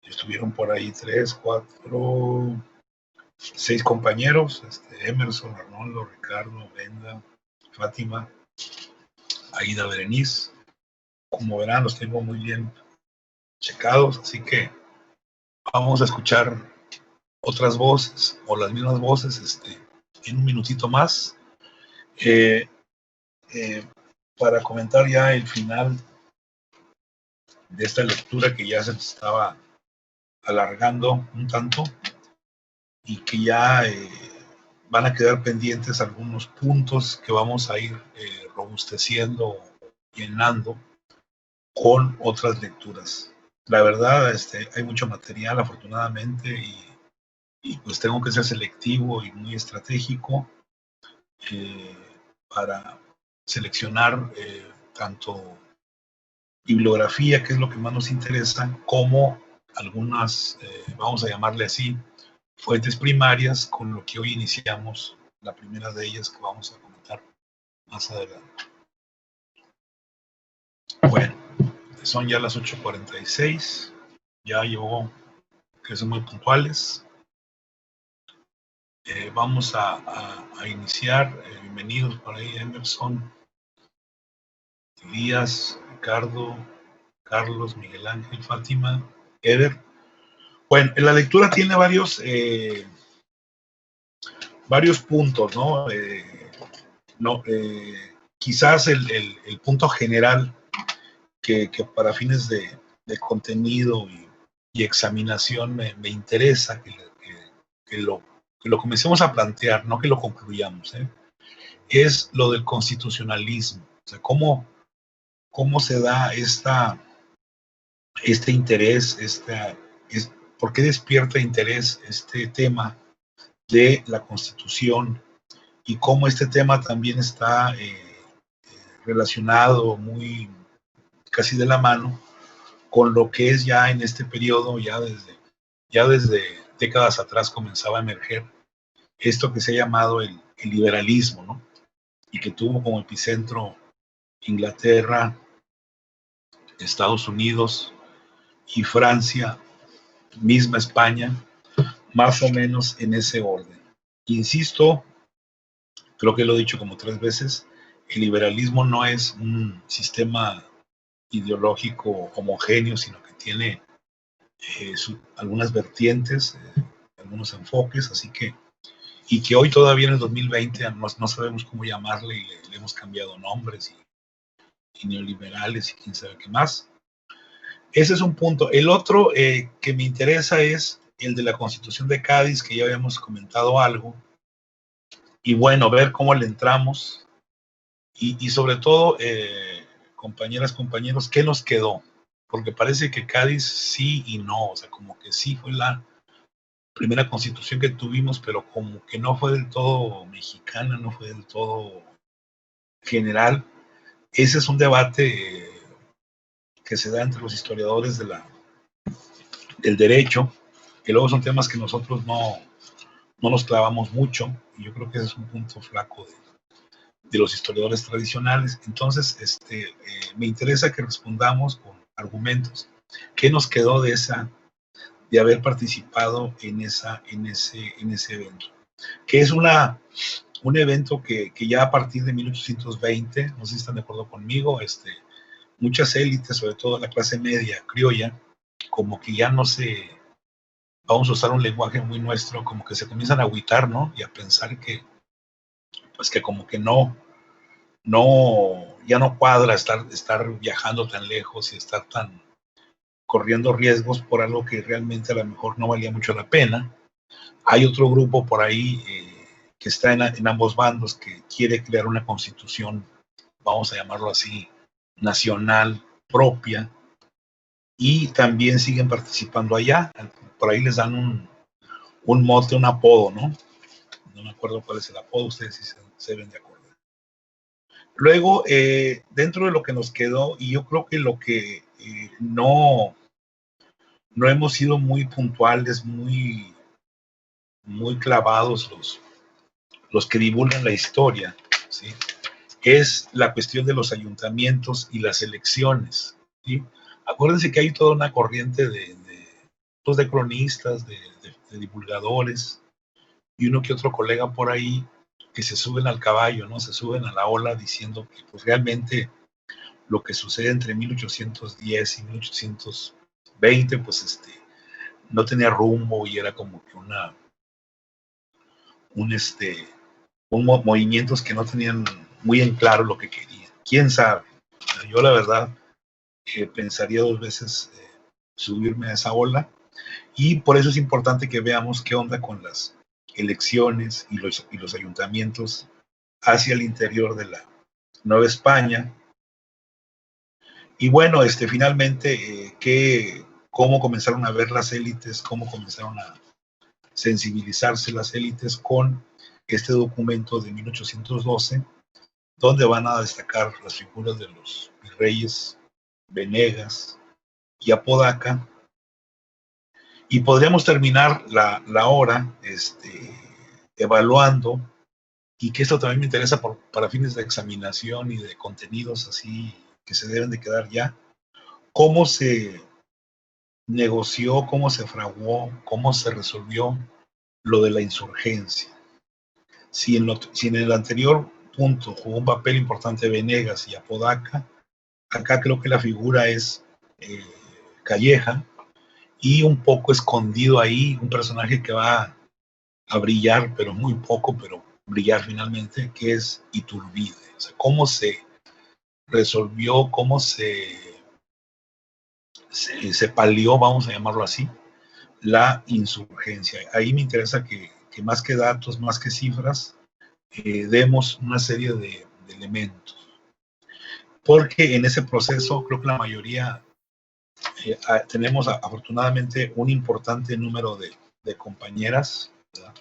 estuvieron por ahí 3, 4, 6 compañeros, Emerson, Arnoldo, Ricardo, Brenda, Fátima, Aida, Berenice. Como verán, los tengo muy bien checados, así que vamos a escuchar otras voces o las mismas voces en un minutito más para comentar ya el final de esta lectura que ya se estaba alargando un tanto y que ya van a quedar pendientes algunos puntos que vamos a ir robusteciendo, llenando con otras lecturas. La verdad, hay mucho material afortunadamente y pues tengo que ser selectivo y muy estratégico para seleccionar tanto bibliografía, que es lo que más nos interesa, como algunas, vamos a llamarle así, fuentes primarias, con lo que hoy iniciamos, la primera de ellas que vamos a comentar más adelante. Bueno, son ya las 8:46, ya llevo que son muy puntuales. Vamos a iniciar. Bienvenidos por ahí, Emerson, Elías, Ricardo, Carlos, Miguel Ángel, Fátima, Eder. Bueno, la lectura tiene varios puntos, ¿no? Quizás el punto general que para fines de contenido y examinación me interesa que lo comencemos a plantear, no que lo concluyamos, es lo del constitucionalismo. O sea, cómo se da este interés, por qué despierta interés este tema de la Constitución y cómo este tema también está relacionado muy casi de la mano con lo que es ya en este periodo, ya desde décadas atrás comenzaba a emerger esto que se ha llamado el liberalismo, ¿no? Y que tuvo como epicentro Inglaterra, Estados Unidos y Francia, misma España, más o menos en ese orden. Insisto, creo que lo he dicho como 3 veces, el liberalismo no es un sistema ideológico homogéneo, sino que tiene algunas vertientes, algunos enfoques, así que, y que hoy todavía en el 2020 no sabemos cómo llamarle y le hemos cambiado nombres y neoliberales y quién sabe qué más. Ese es un punto. El otro que me interesa es el de la Constitución de Cádiz, que ya habíamos comentado algo, y bueno, ver cómo le entramos y sobre todo, compañeras, compañeros, ¿qué nos quedó? Porque parece que Cádiz sí y no, o sea, como que sí fue la primera constitución que tuvimos, pero como que no fue del todo mexicana, no fue del todo general. Ese es un debate que se da entre los historiadores del derecho, que luego son temas que nosotros no nos clavamos mucho, y yo creo que ese es un punto flaco de los historiadores tradicionales. Entonces, me interesa que respondamos con argumentos. ¿Qué nos quedó de haber participado en ese evento? Que es un evento que ya a partir de 1820, no sé si están de acuerdo conmigo, muchas élites, sobre todo la clase media criolla, como que ya no se, vamos a usar un lenguaje muy nuestro, como que se comienzan a agüitar, ¿no? Y a pensar que, pues que como que ya no cuadra estar viajando tan lejos y estar corriendo riesgos por algo que realmente a lo mejor no valía mucho la pena. Hay otro grupo por ahí que está en ambos bandos, que quiere crear una constitución, vamos a llamarlo así, nacional propia, y también siguen participando allá. Por ahí les dan un mote, un apodo, ¿no? No me acuerdo cuál es el apodo, ustedes sí se ven de acuerdo. Luego, dentro de lo que nos quedó, y yo creo que lo que no hemos sido muy puntuales, muy clavados los que divulgan la historia, ¿sí? Es la cuestión de los ayuntamientos y las elecciones, ¿sí? Acuérdense que hay toda una corriente pues, de cronistas, de divulgadores, y uno que otro colega por ahí que se suben al caballo, ¿no? Se suben a la ola diciendo que pues realmente lo que sucede entre 1810 y 1820, pues no tenía rumbo y era como que un, movimientos que no tenían muy en claro lo que querían. ¿Quién sabe? Yo la verdad pensaría dos veces subirme a esa ola, y por eso es importante que veamos qué onda con las elecciones y los ayuntamientos hacia el interior de la Nueva España. Y bueno, finalmente, cómo comenzaron a ver las élites, cómo comenzaron a sensibilizarse las élites con este documento de 1812, donde van a destacar las figuras de los virreyes Venegas y Apodaca. Y podríamos terminar la hora evaluando, y que esto también me interesa para fines de examinación y de contenidos así que se deben de quedar ya, cómo se negoció, cómo se fraguó, cómo se resolvió lo de la insurgencia. Si en el anterior punto jugó un papel importante Venegas y Apodaca, acá creo que la figura es Calleja, y un poco escondido ahí un personaje que va a brillar, pero muy poco, pero brillar finalmente, que es Iturbide. O sea, cómo se resolvió, cómo se palió, vamos a llamarlo así, la insurgencia. Ahí me interesa que más que datos, más que cifras, demos una serie de elementos. Porque en ese proceso creo que la mayoría tenemos afortunadamente un importante número de compañeras, ¿verdad?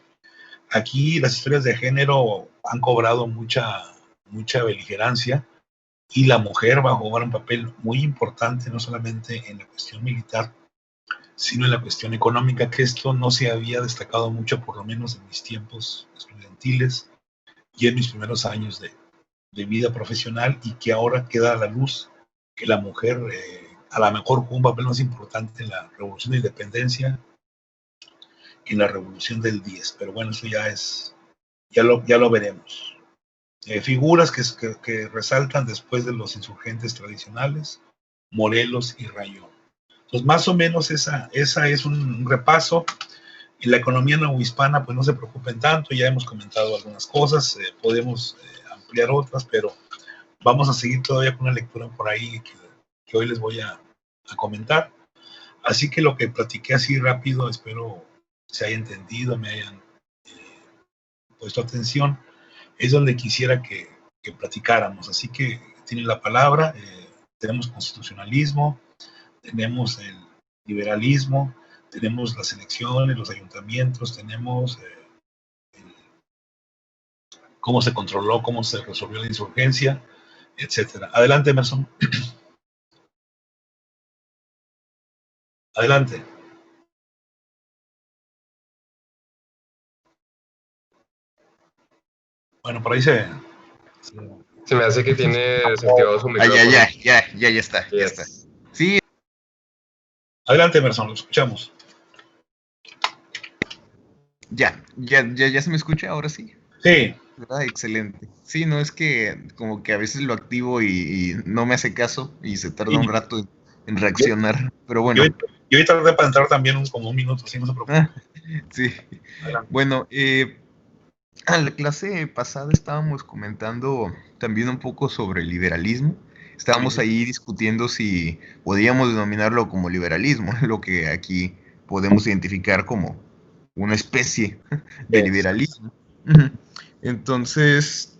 Aquí las historias de género han cobrado mucha beligerancia, y la mujer va a jugar un papel muy importante, no solamente en la cuestión militar, sino en la cuestión económica, que esto no se había destacado mucho, por lo menos en mis tiempos estudiantiles y en mis primeros años de vida profesional, y que ahora queda a la luz que la mujer a lo mejor jugó un papel más importante en la Revolución de Independencia que en la Revolución del 10, pero bueno, eso ya lo veremos. Figuras que resaltan después de los insurgentes tradicionales, Morelos y Rayón. Entonces, más o menos esa es un repaso. En la economía novohispana, pues no se preocupen tanto, ya hemos comentado algunas cosas, podemos ampliar otras, pero vamos a seguir todavía con una lectura por ahí que hoy les voy a comentar. Así que lo que platiqué así rápido, espero se haya entendido, me hayan puesto atención, es donde quisiera que platicáramos. Así que tienen la palabra, tenemos constitucionalismo, tenemos el liberalismo, tenemos las elecciones, los ayuntamientos, tenemos cómo se controló, cómo se resolvió la insurgencia, etcétera. Adelante, Emerson. Adelante. Bueno, por ahí Se me hace que tiene desactivado su micrófono. Ya está, ya está. Sí. Adelante, Emerson, lo escuchamos. Ya se me escucha, ahora sí. Sí. ¿Verdad? Excelente. Sí, no, es que como que a veces lo activo y no me hace caso y se tarda un rato en reaccionar, pero bueno. Yo tardé para entrar también como un minuto, así no se preocupe. Sí. Adelante. Bueno, a la clase pasada estábamos comentando también un poco sobre el liberalismo. Estábamos ahí discutiendo si podíamos denominarlo como liberalismo, lo que aquí podemos identificar como una especie de liberalismo. Entonces,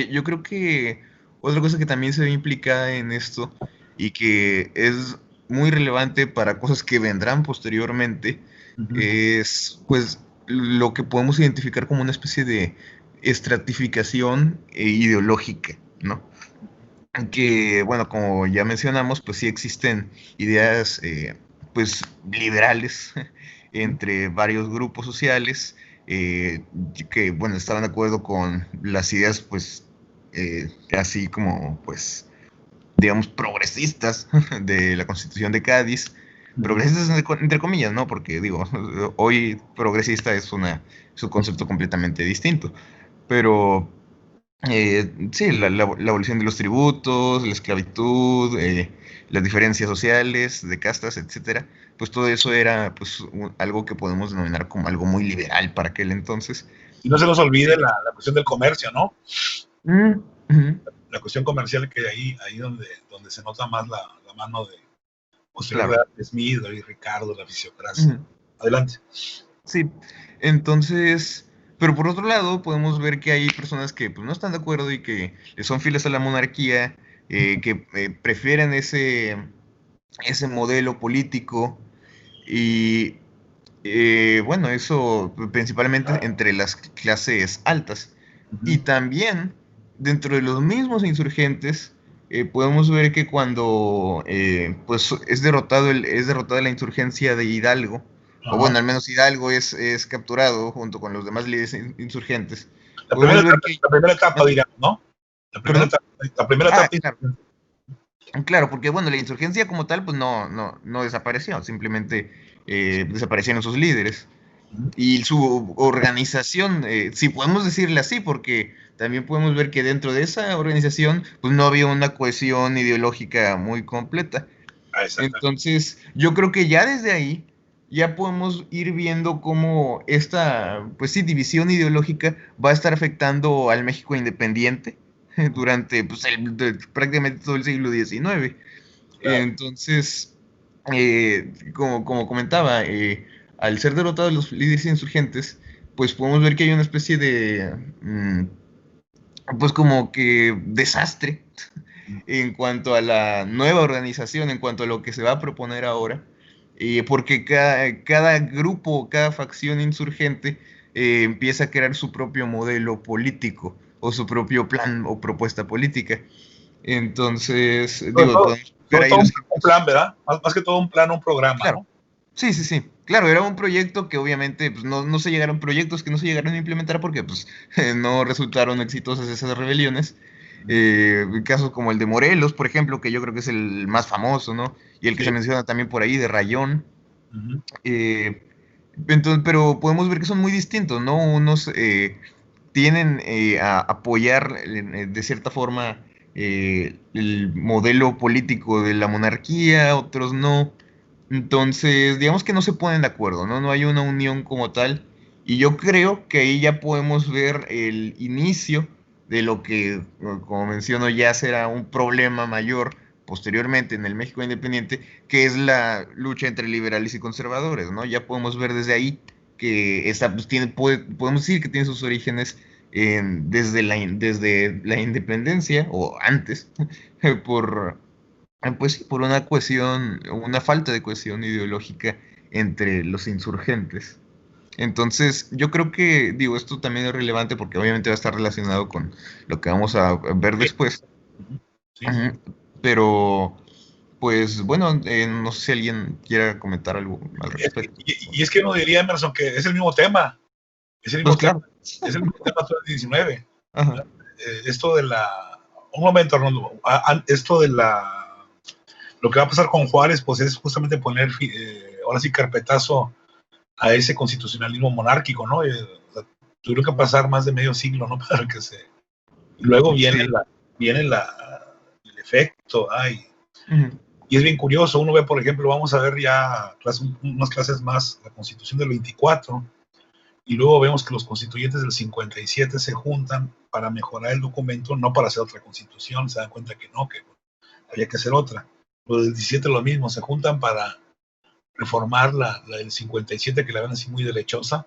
yo creo que otra cosa que también se ve implicada en esto y que es muy relevante para cosas que vendrán posteriormente es pues lo que podemos identificar como una especie de estratificación ideológica, ¿no? Que, bueno, como ya mencionamos, pues sí existen ideas pues liberales entre varios grupos sociales que, bueno, estaban de acuerdo con las ideas, pues, así como, pues, digamos, progresistas de la Constitución de Cádiz, progresistas entre comillas, ¿no? Porque digo, hoy progresista es un concepto completamente distinto, pero sí, la abolición de los tributos, la esclavitud, las diferencias sociales, de castas, etcétera, pues todo eso era pues algo que podemos denominar como algo muy liberal para aquel entonces. Y no se nos olvide la cuestión del comercio, ¿no? Mm, ujú. La cuestión comercial, que ahí donde se nota más la mano de posterior de Claro. Adam Smith, David Ricardo, la fisiocracia. Ujú. Adelante. Sí, entonces, pero por otro lado, podemos ver que hay personas que pues, no están de acuerdo y que le son fieles a la monarquía, que prefieren ese modelo político y bueno, eso principalmente entre las clases altas. Y también dentro de los mismos insurgentes, podemos ver que cuando pues es derrotada la insurgencia de Hidalgo, o Ajá. bueno, al menos Hidalgo es capturado junto con los demás líderes insurgentes, La primera podemos ver etapa, que... la primera etapa, ¿Ah, digamos, ¿no? ¿Perdón? La primera Ah, etapa. claro. Claro, porque bueno, la insurgencia como tal, pues no desapareció, simplemente desaparecieron sus líderes. Y su organización, si podemos decirle así, porque también podemos ver que dentro de esa organización, pues no había una cohesión ideológica muy completa. Ah, exactamente. Entonces, yo creo que ya desde ahí, ya podemos ir viendo cómo esta, pues sí, división ideológica va a estar afectando al México independiente durante pues, prácticamente todo el siglo XIX. Claro. Entonces, como comentaba, al ser derrotados los líderes insurgentes, pues podemos ver que hay una especie de, pues como que desastre en cuanto a la nueva organización, en cuanto a lo que se va a proponer ahora, porque cada grupo, cada facción insurgente empieza a crear su propio modelo político o su propio plan o propuesta política. Entonces, Sobre digo, todo, podemos ver sobre ahí todo los un ejemplos. plan, ¿verdad? Más que todo un plan, un programa, Claro, ¿no? sí, sí, sí. Claro, era un proyecto que obviamente pues, no se llegaron, proyectos que no se llegaron a implementar porque pues, no resultaron exitosas esas rebeliones. Casos como el de Morelos, por ejemplo, que yo creo que es el más famoso, ¿no? Y el que se Sí. menciona también por ahí, de Rayón. Ujú. Eh, entonces, pero podemos ver que son muy distintos, ¿no? Unos tienen a apoyar de cierta forma el modelo político de la monarquía, otros no. Entonces, digamos que no se ponen de acuerdo, ¿no? No hay una unión como tal. Y yo creo que ahí ya podemos ver el inicio de lo que, como menciono, ya será un problema mayor posteriormente en el México independiente, que es la lucha entre liberales y conservadores, ¿no? Ya podemos ver desde ahí que esta, pues, podemos decir que tiene sus orígenes desde la independencia o antes, por, pues sí, por una cohesión, una falta de cohesión ideológica entre los insurgentes. Entonces, yo creo que, digo, esto también es relevante porque obviamente va a estar relacionado con lo que vamos a ver Sí. después. Ujú. Sí. Ujú. Pero, pues bueno, no sé si alguien quiera comentar algo al respecto. Y es que uno diría, Emerson, que es el mismo tema, es el Pues mismo tema, claro. es el mismo tema todo el 19. Ajá. Esto de la. Un momento, Arnoldo. Esto de la. Lo que va a pasar con Juárez, pues es justamente poner, ahora sí, carpetazo a ese constitucionalismo monárquico, ¿no? O sea, tuvieron que pasar más de medio siglo, ¿no? Para que se. Y luego Sí. viene el efecto, ay. Ujú. Y es bien curioso, uno ve, por ejemplo, vamos a ver ya unas clases más, la Constitución del 24, y luego vemos que los constituyentes del 57 se juntan para mejorar el documento, no para hacer otra constitución, se dan cuenta que no, que había que hacer otra. Los del 17 lo mismo, se juntan para reformar la del 57, que la ven así muy derechosa,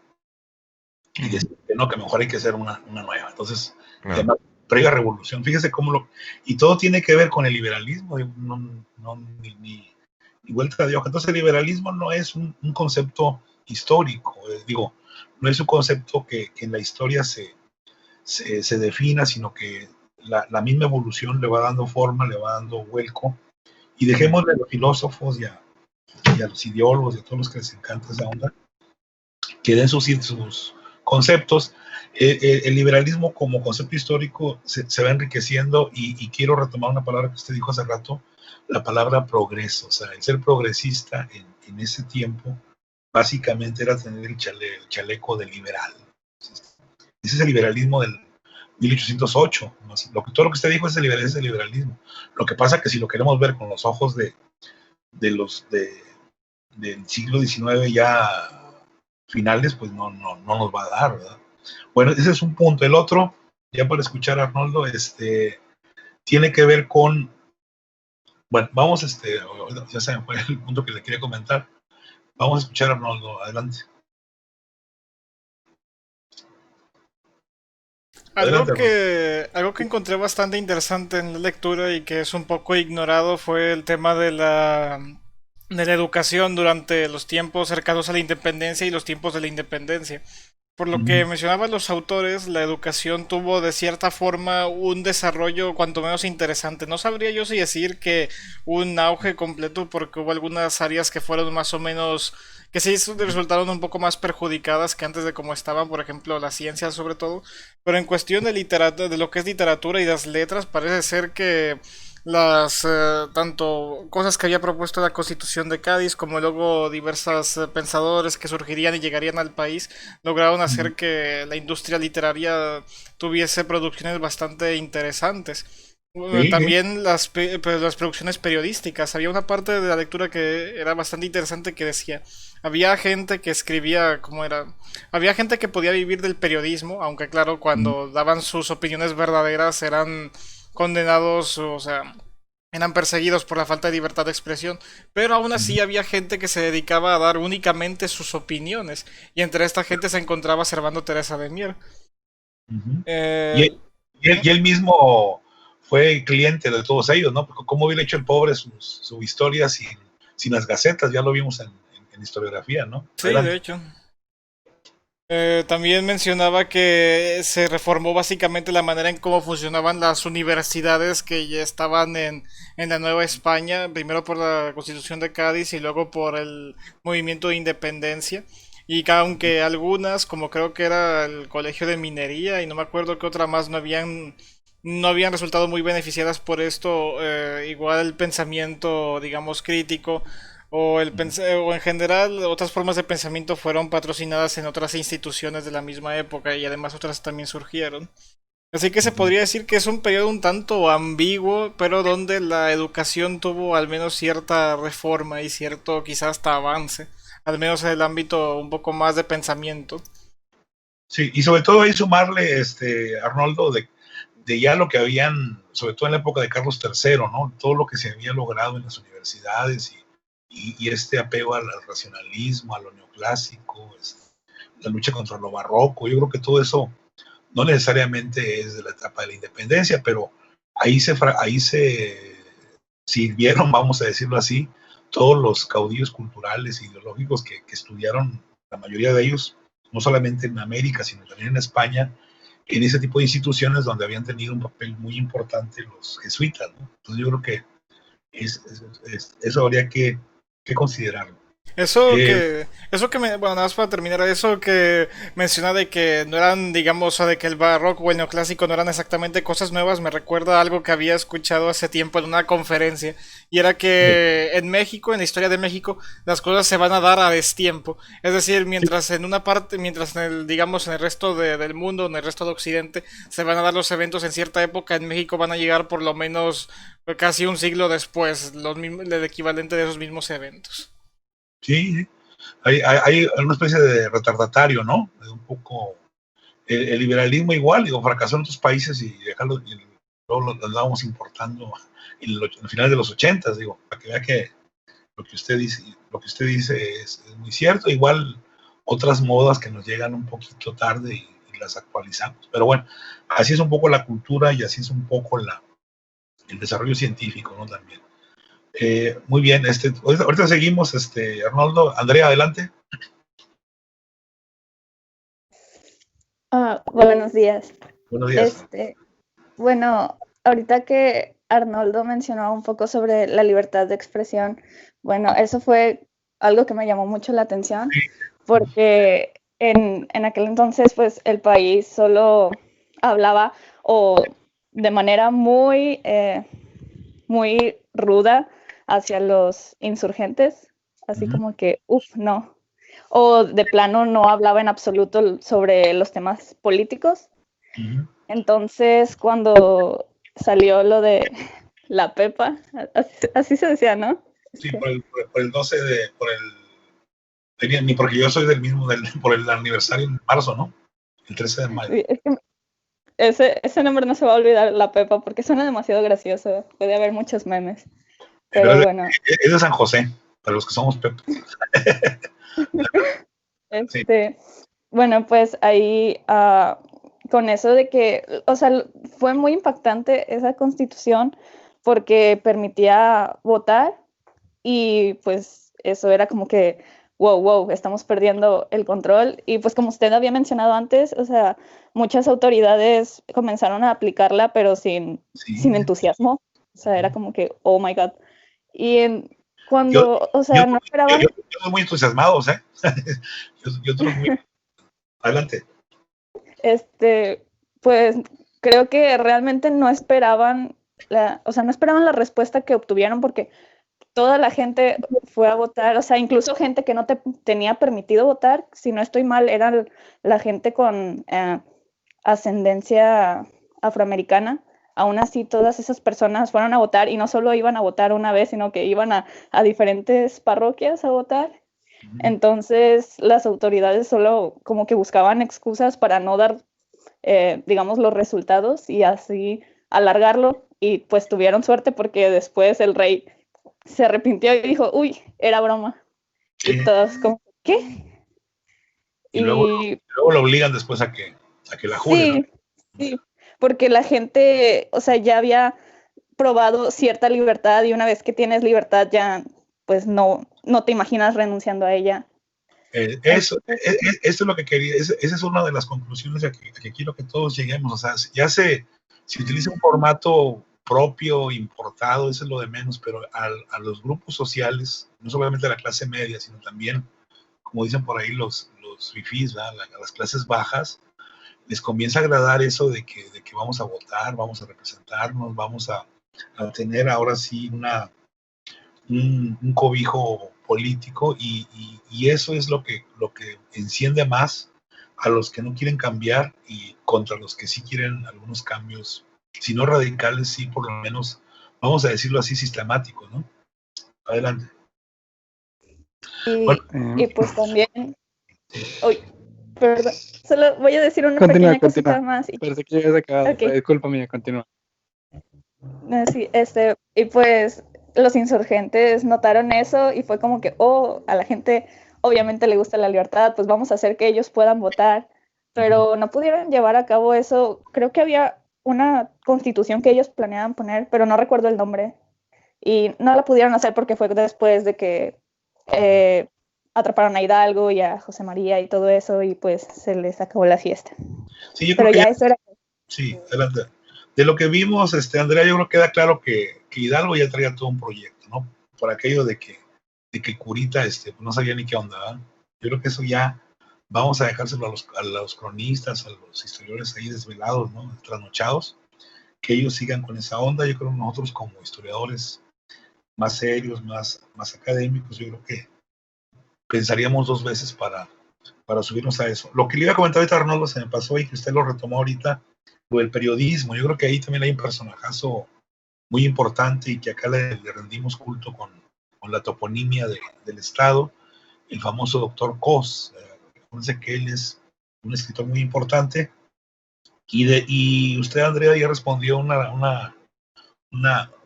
y Ujú. decir que no, que mejor hay que hacer una nueva. Entonces, Claro. además, previa revolución, fíjese cómo lo... Y todo tiene que ver con el liberalismo, ni vuelta de hoja. Entonces, el liberalismo no es un concepto histórico, digo, no es un concepto que en la historia se defina, sino que la misma evolución le va dando forma, le va dando vuelco. Y Ujú. dejémosle a los filósofos y a los ideólogos y a todos los que les encanta esa onda, que den sus conceptos, el liberalismo como concepto histórico se va enriqueciendo y quiero retomar una palabra que usted dijo hace rato, la palabra progreso. O sea, el ser progresista en ese tiempo básicamente era tener el chaleco de liberal. Ese es el liberalismo del 1808. ¿No? Todo lo que usted dijo es el liberalismo. Lo que pasa es que si lo queremos ver con los ojos del siglo XIX ya finales, pues no nos va a dar, ¿verdad? Bueno, ese es un punto. El otro, ya para escuchar a Arnoldo, tiene que ver con, bueno, vamos, ya se me fue el punto que le quería comentar. Vamos a escuchar a Arnoldo, adelante. Algo que encontré bastante interesante en la lectura y que es un poco ignorado fue el tema de la educación durante los tiempos cercanos a la independencia y los tiempos de la independencia. Por lo que mencionaban los autores, la educación tuvo de cierta forma un desarrollo cuanto menos interesante. No sabría yo si decir que un auge completo, porque hubo algunas áreas que fueron más o menos, que sí resultaron un poco más perjudicadas que antes de como estaban, por ejemplo, las ciencias sobre todo. Pero en cuestión de literatura, de lo que es literatura y las letras, parece ser que las tanto cosas que había propuesto la Constitución de Cádiz como luego diversos pensadores que surgirían y llegarían al país lograron hacer que la industria literaria tuviese producciones bastante interesantes. Sí, También las producciones periodísticas. Había una parte de la lectura que era bastante interesante que decía, había gente que escribía, ¿cómo era? Había gente que podía vivir del periodismo, aunque claro, cuando daban sus opiniones verdaderas eran condenados, o sea, eran perseguidos por la falta de libertad de expresión, pero aún así había gente que se dedicaba a dar únicamente sus opiniones, y entre esta gente se encontraba Servando Teresa de Mier. Y él mismo fue cliente de todos ellos, ¿no? Porque cómo hubiera hecho el pobre su historia sin las gacetas, ya lo vimos en historiografía, ¿no? Sí, de hecho. También mencionaba que se reformó básicamente la manera en cómo funcionaban las universidades que ya estaban en la Nueva España, primero por la Constitución de Cádiz y luego por el movimiento de independencia. Y que aunque algunas, como creo que era el Colegio de Minería y no me acuerdo qué otra más, no habían resultado muy beneficiadas por esto, igual el pensamiento, digamos, crítico o en general otras formas de pensamiento fueron patrocinadas en otras instituciones de la misma época y además otras también surgieron. Así que se podría decir que es un periodo un tanto ambiguo, pero donde la educación tuvo al menos cierta reforma y cierto quizás hasta avance, al menos en el ámbito un poco más de pensamiento. Sí, y sobre todo ahí sumarle, Arnoldo, de ya lo que habían, sobre todo en la época de Carlos III, ¿no? Todo lo que se había logrado en las universidades y este apego al racionalismo, a lo neoclásico, la lucha contra lo barroco. Yo creo que todo eso no necesariamente es de la etapa de la independencia, pero ahí se sirvieron, vamos a decirlo así, todos los caudillos culturales e ideológicos que estudiaron, la mayoría de ellos, no solamente en América, sino también en España, en ese tipo de instituciones donde habían tenido un papel muy importante los jesuitas, ¿no? Entonces yo creo que eso habría que considerarlo. Bueno, nada más para terminar, eso que menciona de que no eran, digamos, o de que el barroco o el neoclásico no eran exactamente cosas nuevas, me recuerda a algo que había escuchado hace tiempo en una conferencia, y era que en México, en la historia de México, las cosas se van a dar a destiempo. Es decir, mientras en una parte, mientras en el, digamos, en el resto del mundo, en el resto de Occidente, se van a dar los eventos en cierta época, en México van a llegar por lo menos casi un siglo después, el equivalente de esos mismos eventos. Sí, hay una especie de retardatario, ¿no? Un poco el liberalismo igual, digo, fracasó en otros países y dejarlo, y luego lo andábamos importando en finales de los 80, digo, para que vea que lo que usted dice es muy cierto. Igual otras modas que nos llegan un poquito tarde y las actualizamos. Pero bueno, así es un poco la cultura y así es un poco el desarrollo científico, ¿no? También. Muy bien, ahorita seguimos, Arnoldo. Andrea, adelante. Buenos días. Buenos días. Bueno, ahorita que Arnoldo mencionó un poco sobre la libertad de expresión, bueno, eso fue algo que me llamó mucho la atención, porque en aquel entonces, pues el país solo hablaba o de manera muy, muy ruda hacia los insurgentes, así como que, no. O de plano no hablaba en absoluto sobre los temas políticos. Entonces, cuando salió lo de la Pepa, así se decía, ¿no? Sí, por el 12 ni porque yo soy del mismo, por el aniversario en marzo, ¿no? El 13 de mayo. Es que ese nombre no se va a olvidar, la Pepa, porque suena demasiado gracioso. Puede haber muchos memes. Pero bueno. Es de San José, para los que somos Pepe. Sí. Bueno, pues ahí con eso de que, o sea, fue muy impactante esa constitución porque permitía votar y pues eso era como que, wow, estamos perdiendo el control. Y pues como usted había mencionado antes, o sea, muchas autoridades comenzaron a aplicarla, pero sin entusiasmo. O sea, era como que, oh my God. Y cuando, no esperaban... Yo estoy muy entusiasmado, ¿eh? yo estoy muy... Adelante. Pues creo que realmente no esperaban no esperaban la respuesta que obtuvieron porque toda la gente fue a votar, o sea, incluso gente que no tenía permitido votar, si no estoy mal, era la gente con ascendencia afroamericana. Aún así, todas esas personas fueron a votar y no solo iban a votar una vez, sino que iban a diferentes parroquias a votar. Entonces, las autoridades solo como que buscaban excusas para no dar, digamos, los resultados y así alargarlo. Y pues tuvieron suerte porque después el rey se arrepintió y dijo, uy, era broma. Y todos como, ¿qué? Y luego lo obligan después a que la jure, ¿no? Sí, porque la gente, o sea, ya había probado cierta libertad y una vez que tienes libertad ya, pues no te imaginas renunciando a ella. Eso es lo que quería, esa es una de las conclusiones a que quiero que todos lleguemos. O sea, ya se utiliza un formato propio, importado, eso es lo de menos, pero a los grupos sociales, no solamente a la clase media, sino también, como dicen por ahí los fifís, a las clases bajas, les comienza a agradar eso de que vamos a votar, vamos a representarnos, vamos a tener ahora sí un cobijo político y eso es lo que enciende más a los que no quieren cambiar y contra los que sí quieren algunos cambios, si no radicales, sí por lo menos, vamos a decirlo así, sistemáticos, ¿no? Adelante. Y pues también, perdón, solo voy a decir una pequeña cosita más. Parece que ya has acabado, okay. Disculpa mía, continúa. Sí, y pues los insurgentes notaron eso y fue como que, a la gente obviamente le gusta la libertad, pues vamos a hacer que ellos puedan votar, pero no pudieron llevar a cabo eso. Creo que había una constitución que ellos planeaban poner, pero no recuerdo el nombre, y no la pudieron hacer porque fue después de que atraparon a Hidalgo y a José María y todo eso, y pues se les acabó la fiesta. Sí, yo creo que eso era... Sí, adelante. De lo que vimos, Andrea, yo creo que queda claro que Hidalgo ya traía todo un proyecto, ¿no? Por aquello de que Curita no sabía ni qué onda, ¿verdad? Yo creo que eso ya vamos a dejárselo a los cronistas, a los historiadores ahí desvelados, ¿no? Trasnochados, que ellos sigan con esa onda. Yo creo que nosotros como historiadores más serios, más académicos, yo creo que pensaríamos dos veces para subirnos a eso. Lo que le iba a comentar ahorita a Arnoldo se me pasó y que usted lo retomó ahorita, lo del periodismo. Yo creo que ahí también hay un personajazo muy importante y que acá le rendimos culto con la toponimia del Estado, el famoso doctor Cos. Recuerden que él es un escritor muy importante y usted, Andrea, ya respondió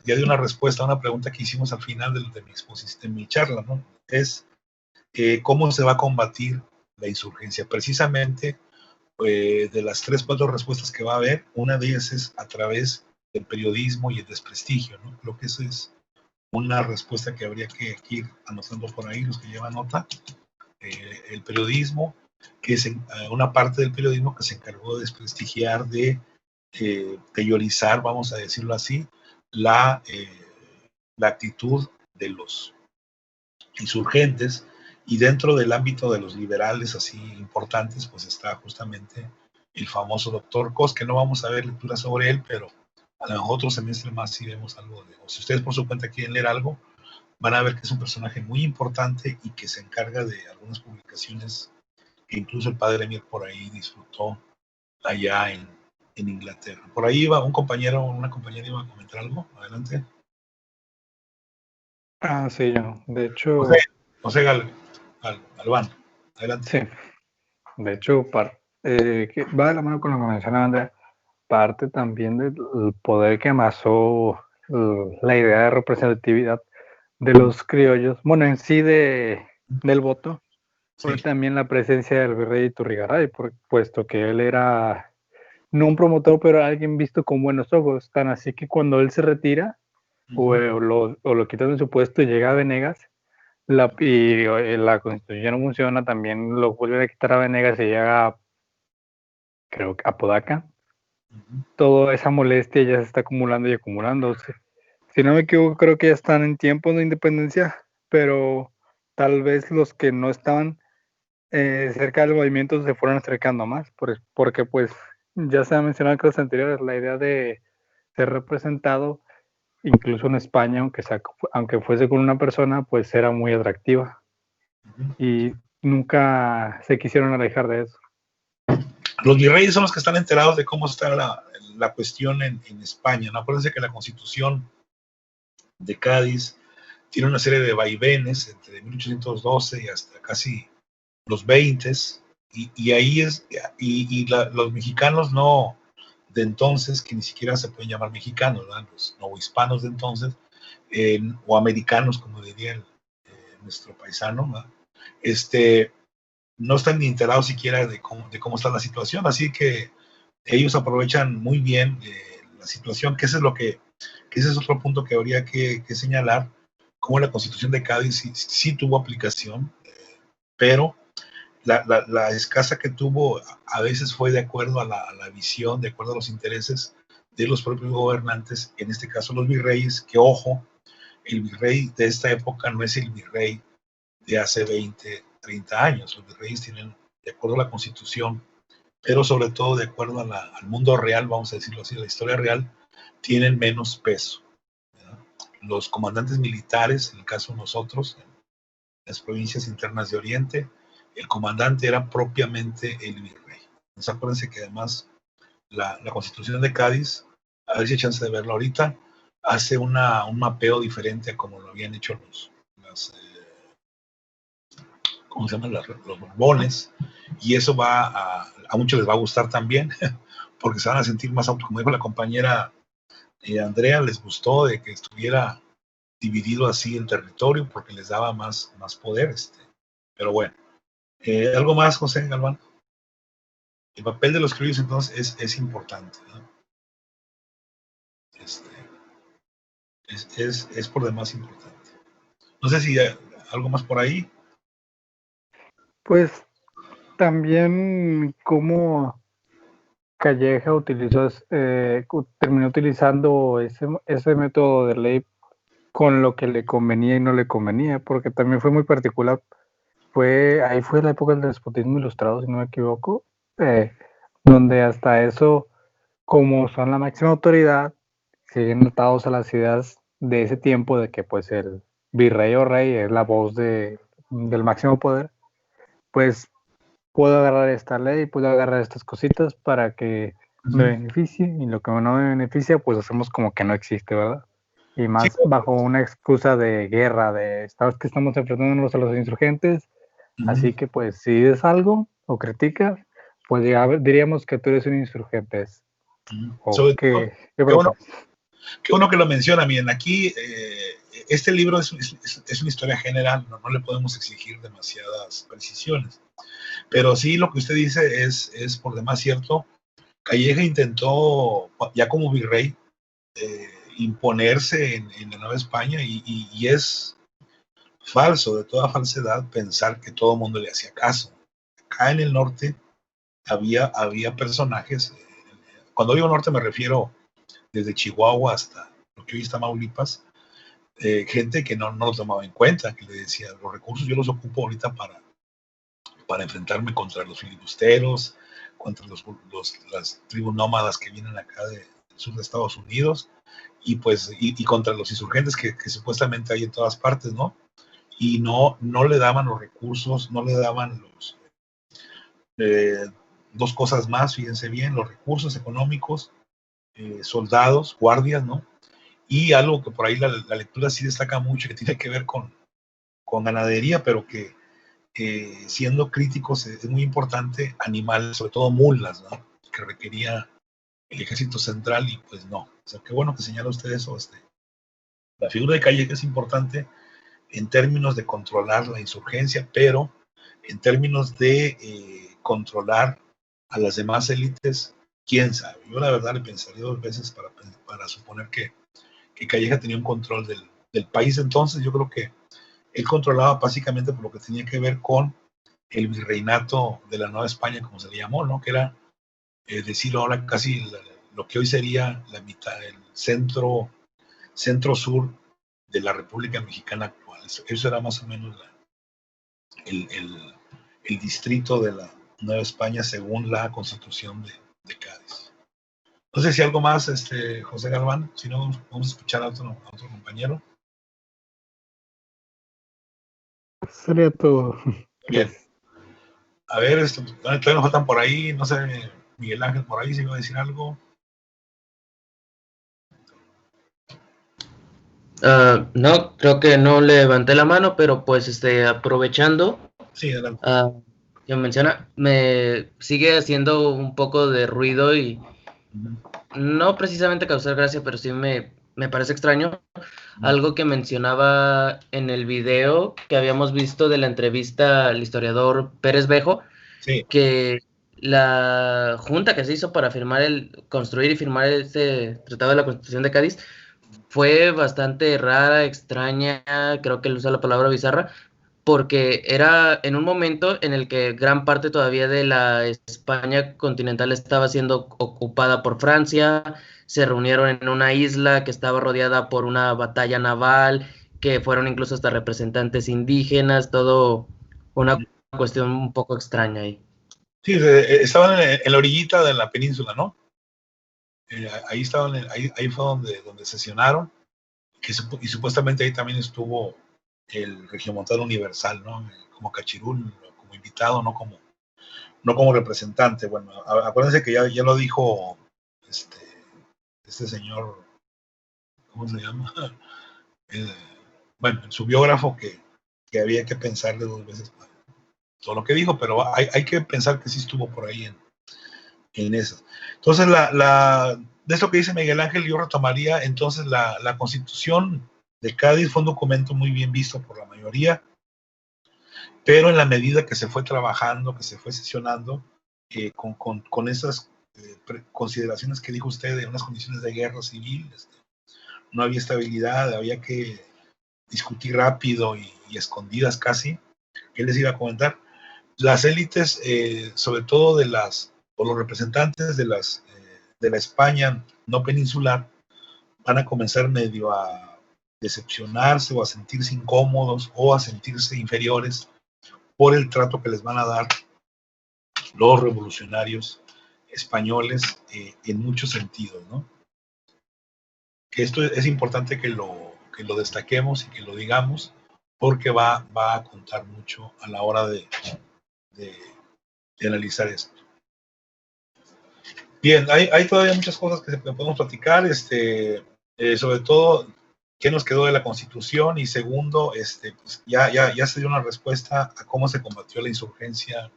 ya dio una respuesta a una pregunta que hicimos al final de mi charla, ¿no? Es cómo se va a combatir la insurgencia. Precisamente de las 3-4 respuestas que va a haber, una de ellas es a través del periodismo y el desprestigio, ¿no? Creo que esa es una respuesta que habría que ir anotando por ahí, los que llevan nota. El periodismo, que es una parte del periodismo que se encargó de desprestigiar, de teorizar, vamos a decirlo así, la actitud de los insurgentes Y dentro del ámbito de los liberales así importantes, pues está justamente el famoso doctor Cos, que no vamos a ver lectura sobre él, pero a lo mejor otro semestre más sí vemos algo de, o si ustedes por su cuenta quieren leer algo, van a ver que es un personaje muy importante y que se encarga de algunas publicaciones que incluso el padre Emir por ahí disfrutó allá en Inglaterra. Por ahí iba un compañero o una compañera iba a comentar algo. Adelante. Sí, yo. De hecho, José Galván. Adelante. sí. De hecho, que va de la mano con lo que mencionaba Andrea, parte también del poder que amasó la idea de representatividad de los criollos, bueno, en sí del voto, fue Sí. también la presencia del virrey Iturrigaray, puesto que él era no un promotor, pero alguien visto con buenos ojos, tan así que cuando él se retira o lo quitan de su puesto y llega a Venegas, la constitución no funciona, también lo vuelven a quitar a Venegas y llega, creo que a Podaca. Toda esa molestia ya se está acumulando y acumulando. Si no me equivoco, creo que ya están en tiempos de independencia, pero tal vez los que no estaban cerca del movimiento se fueron acercando más, porque pues ya se ha mencionado en clases anteriores, la idea de ser representado, incluso en España, aunque fuese con una persona, pues era muy atractiva. Y nunca se quisieron alejar de eso. Los virreyes son los que están enterados de cómo está la cuestión en España, ¿no? Acuérdense que la Constitución de Cádiz tiene una serie de vaivenes entre 1812 y hasta casi los 20, y ahí los mexicanos no de entonces, que ni siquiera se pueden llamar mexicanos, ¿verdad? Los novohispanos de entonces, o americanos, como diría nuestro paisano, ¿verdad? No están ni enterados siquiera de cómo está la situación, así que ellos aprovechan muy bien la situación, que ese es otro punto que habría que señalar, como la Constitución de Cádiz sí tuvo aplicación, pero la escasa que tuvo a veces fue de acuerdo a la visión, de acuerdo a los intereses de los propios gobernantes, en este caso los virreyes, que ojo, el virrey de esta época no es el virrey de hace 20, 30 años. Los virreyes tienen, de acuerdo a la Constitución, pero sobre todo de acuerdo al mundo real, vamos a decirlo así, la historia real, tienen menos peso, ¿verdad? Los comandantes militares, en el caso de nosotros, en las provincias internas de Oriente, el comandante era propiamente el virrey. Entonces acuérdense que además la Constitución de Cádiz, a ver si hay chance de verlo ahorita, hace un mapeo diferente a como lo habían hecho ¿cómo se llaman? Los Borbones, y eso a muchos les va a gustar también, porque se van a sentir más autos, como dijo la compañera Andrea, les gustó de que estuviera dividido así el territorio, porque les daba más poder, pero bueno. ¿Algo más, José Galván? El papel de los criollos entonces es importante, ¿no? Es por demás importante. No sé si hay algo más por ahí. Pues también como Calleja terminó utilizando ese método de ley con lo que le convenía y no le convenía, porque también fue muy particular. Ahí fue la época del despotismo ilustrado, si no me equivoco, donde hasta eso, como son la máxima autoridad, siguen atados a las ideas de ese tiempo de que pues el virrey o rey es la voz del máximo poder, pues puedo agarrar esta ley, puedo agarrar estas cositas para que me beneficie, y lo que no me beneficia pues hacemos como que no existe, ¿verdad? Y más bajo una excusa de guerra, sabes que estamos enfrentándonos a los insurgentes, así que pues si dices algo o criticas, pues ya diríamos que tú eres un insurgente. Qué bueno que lo menciona. Miren, aquí este libro es una historia general, no le podemos exigir demasiadas precisiones, pero sí lo que usted dice es por demás cierto. Calleja intentó, ya como virrey, imponerse en la Nueva España, y es falso, de toda falsedad, pensar que todo el mundo le hacía caso. Acá en el norte había personajes, cuando digo norte me refiero desde Chihuahua hasta lo que hoy está Tamaulipas, gente que no lo tomaba en cuenta, que le decía, los recursos yo los ocupo ahorita para enfrentarme contra los filibusteros, contra las tribus nómadas que vienen acá del sur de Estados Unidos, y pues y contra los insurgentes que supuestamente hay en todas partes, ¿no? Y no le daban los recursos, no le daban dos cosas más, fíjense bien, los recursos económicos, soldados, guardias, ¿no? Y algo que por ahí la lectura sí destaca mucho, que tiene que ver con ganadería, pero que siendo críticos es muy importante, animales, sobre todo mulas, ¿no? Que requería el ejército central, y pues no. O sea, qué bueno que señala usted eso. La figura de Calleja es importante en términos de controlar la insurgencia, pero en términos de controlar a las demás élites, quién sabe. Yo la verdad le pensaría dos veces para suponer que Calleja tenía un control del país. Entonces yo creo que él controlaba básicamente por lo que tenía que ver con el virreinato de la Nueva España, como se le llamó, ¿no? Que era decir ahora casi lo que hoy sería la mitad, el centro-sur de la República Mexicana actual. Eso era más o menos el distrito de la Nueva España según la Constitución de Cádiz. No sé si algo más, José Galván, si no vamos a escuchar a otro compañero. Sería todo. Bien. A ver, todavía nos faltan por ahí, no sé, Miguel Ángel por ahí, si iba a decir algo. No, creo que no levanté la mano, pero pues aprovechando, Sí, adelante. que menciona, me sigue haciendo un poco de ruido y no precisamente causar gracia, pero sí me parece extraño. Algo que mencionaba en el video que habíamos visto de la entrevista al historiador Pérez Bejo, Sí. que la junta que se hizo para construir y firmar este Tratado de la Constitución de Cádiz fue bastante rara, extraña, creo que él usa la palabra bizarra, porque era en un momento en el que gran parte todavía de la España continental estaba siendo ocupada por Francia, se reunieron en una isla que estaba rodeada por una batalla naval, que fueron incluso hasta representantes indígenas, todo una cuestión un poco extraña ahí. Sí, estaban en la orillita de la península, ¿no? Ahí estaban, ahí fue donde sesionaron, y supuestamente ahí también estuvo el regiomontano universal, ¿no? Como cachirul, como invitado, no como representante. Bueno, acuérdense que ya lo dijo este señor, ¿cómo se llama? Bueno, en su biógrafo, que había que pensarle dos veces todo lo que dijo, pero hay que pensar que sí estuvo por ahí en eso. Entonces, de esto que dice Miguel Ángel, yo retomaría entonces la Constitución de Cádiz. Fue un documento muy bien visto por la mayoría, pero en la medida que se fue trabajando, que se fue sesionando, con esas consideraciones que dijo usted de unas condiciones de guerra civil, no había estabilidad, había que discutir rápido y escondidas casi. ¿Qué les iba a comentar? Las élites, sobre todo los representantes de la España no peninsular, van a comenzar medio a decepcionarse o a sentirse incómodos o a sentirse inferiores por el trato que les van a dar los revolucionarios españoles en muchos sentidos, ¿no? Que esto es importante que lo destaquemos y que lo digamos, porque va a contar mucho a la hora de analizar esto. Bien, hay todavía muchas cosas que podemos platicar, sobre todo qué nos quedó de la Constitución, y segundo, pues ya se dio una respuesta a cómo se combatió la insurgencia,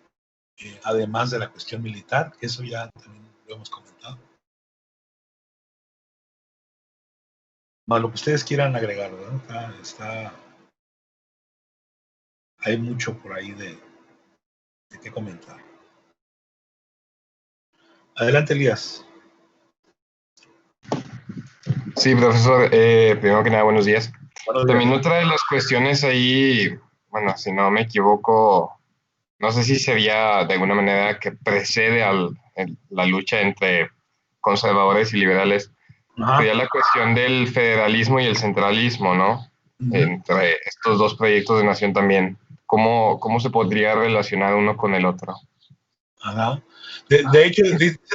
además de la cuestión militar, que eso ya también lo hemos comentado. Más lo que ustedes quieran agregar, ¿verdad? Hay mucho por ahí de qué comentar. Adelante, Elías. Sí, profesor, primero que nada, buenos días. Buenos días. También otra de las cuestiones ahí, bueno, si no me equivoco, no sé si sería de alguna manera que precede la lucha entre conservadores y liberales, Ajá. sería la cuestión del federalismo y el centralismo, ¿no? entre estos dos proyectos de nación también. ¿Cómo se podría relacionar uno con el otro? Ajá. De hecho,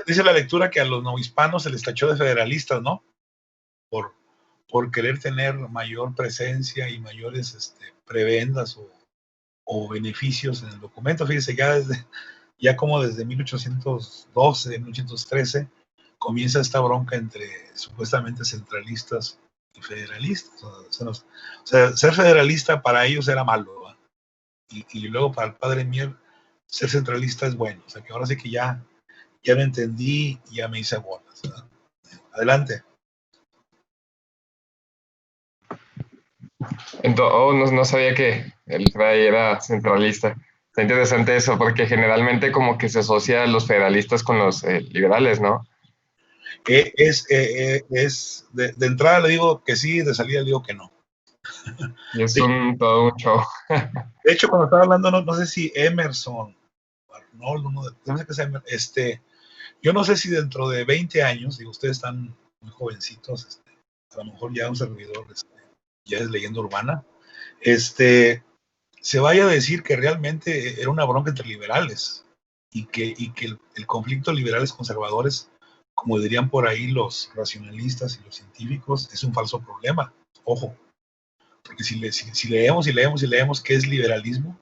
dice la lectura que a los novohispanos se les tachó de federalistas, ¿no? Por querer tener mayor presencia y mayores prebendas o beneficios en el documento. Fíjese, ya como desde 1812, 1813, comienza esta bronca entre supuestamente centralistas y federalistas. O sea, ser federalista para ellos era malo, ¿verdad? Y luego para el padre Mier, ser centralista es bueno. O sea, que ahora sí que ya me entendí y ya me hice bolas, ¿verdad? Adelante. Entonces, no sabía que el Fray era centralista. Está interesante eso, porque generalmente como que se asocia a los federalistas con los liberales, ¿no? De entrada le digo que sí, de salida le digo que no. Y es todo un show. De hecho, cuando estaba hablando, no sé si Emerson, Arnold, no sé qué sea, yo no sé si dentro de 20 años, digo, ustedes están muy jovencitos, a lo mejor ya un servidor ya es leyenda urbana, se vaya a decir que realmente era una bronca entre liberales y que el conflicto liberales conservadores, como dirían por ahí los racionalistas y los científicos, es un falso problema. Ojo, porque si leemos qué es liberalismo,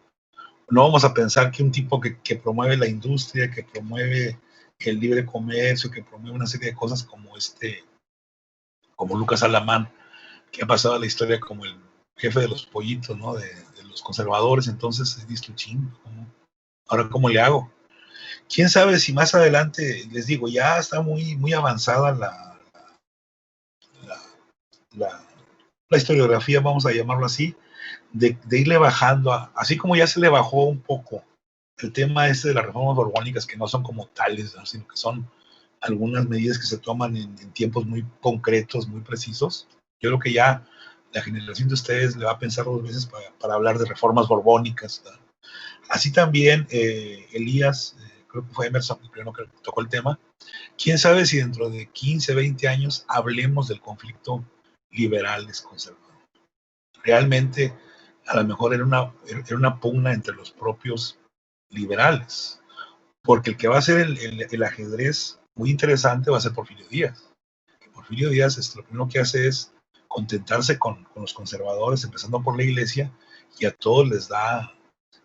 no vamos a pensar que un tipo que promueve la industria, que promueve el libre comercio, que promueve una serie de cosas como Lucas Alamán, que ha pasado a la historia como el jefe de los pollitos, ¿no? De los conservadores. Entonces dices, ahora cómo le hago. Quién sabe si más adelante, les digo, ya está muy, muy avanzada la historiografía, vamos a llamarlo así, de irle bajando, así como ya se le bajó un poco el tema de las reformas borbónicas, que no son como tales, ¿no? Sino que son algunas medidas que se toman en tiempos muy concretos, muy precisos. Yo creo que ya la generación de ustedes le va a pensar 2 veces para hablar de reformas borbónicas, ¿verdad? Así también Elías, creo que fue Emerson el primero que tocó el tema. Quién sabe si dentro de 15, 20 años hablemos del conflicto liberales conservadores. Realmente, a lo mejor era una pugna entre los propios liberales, porque el que va a hacer el ajedrez muy interesante va a ser Porfirio Díaz. Porfirio Díaz lo primero que hace es contentarse con los conservadores, empezando por la iglesia, y a todos les da,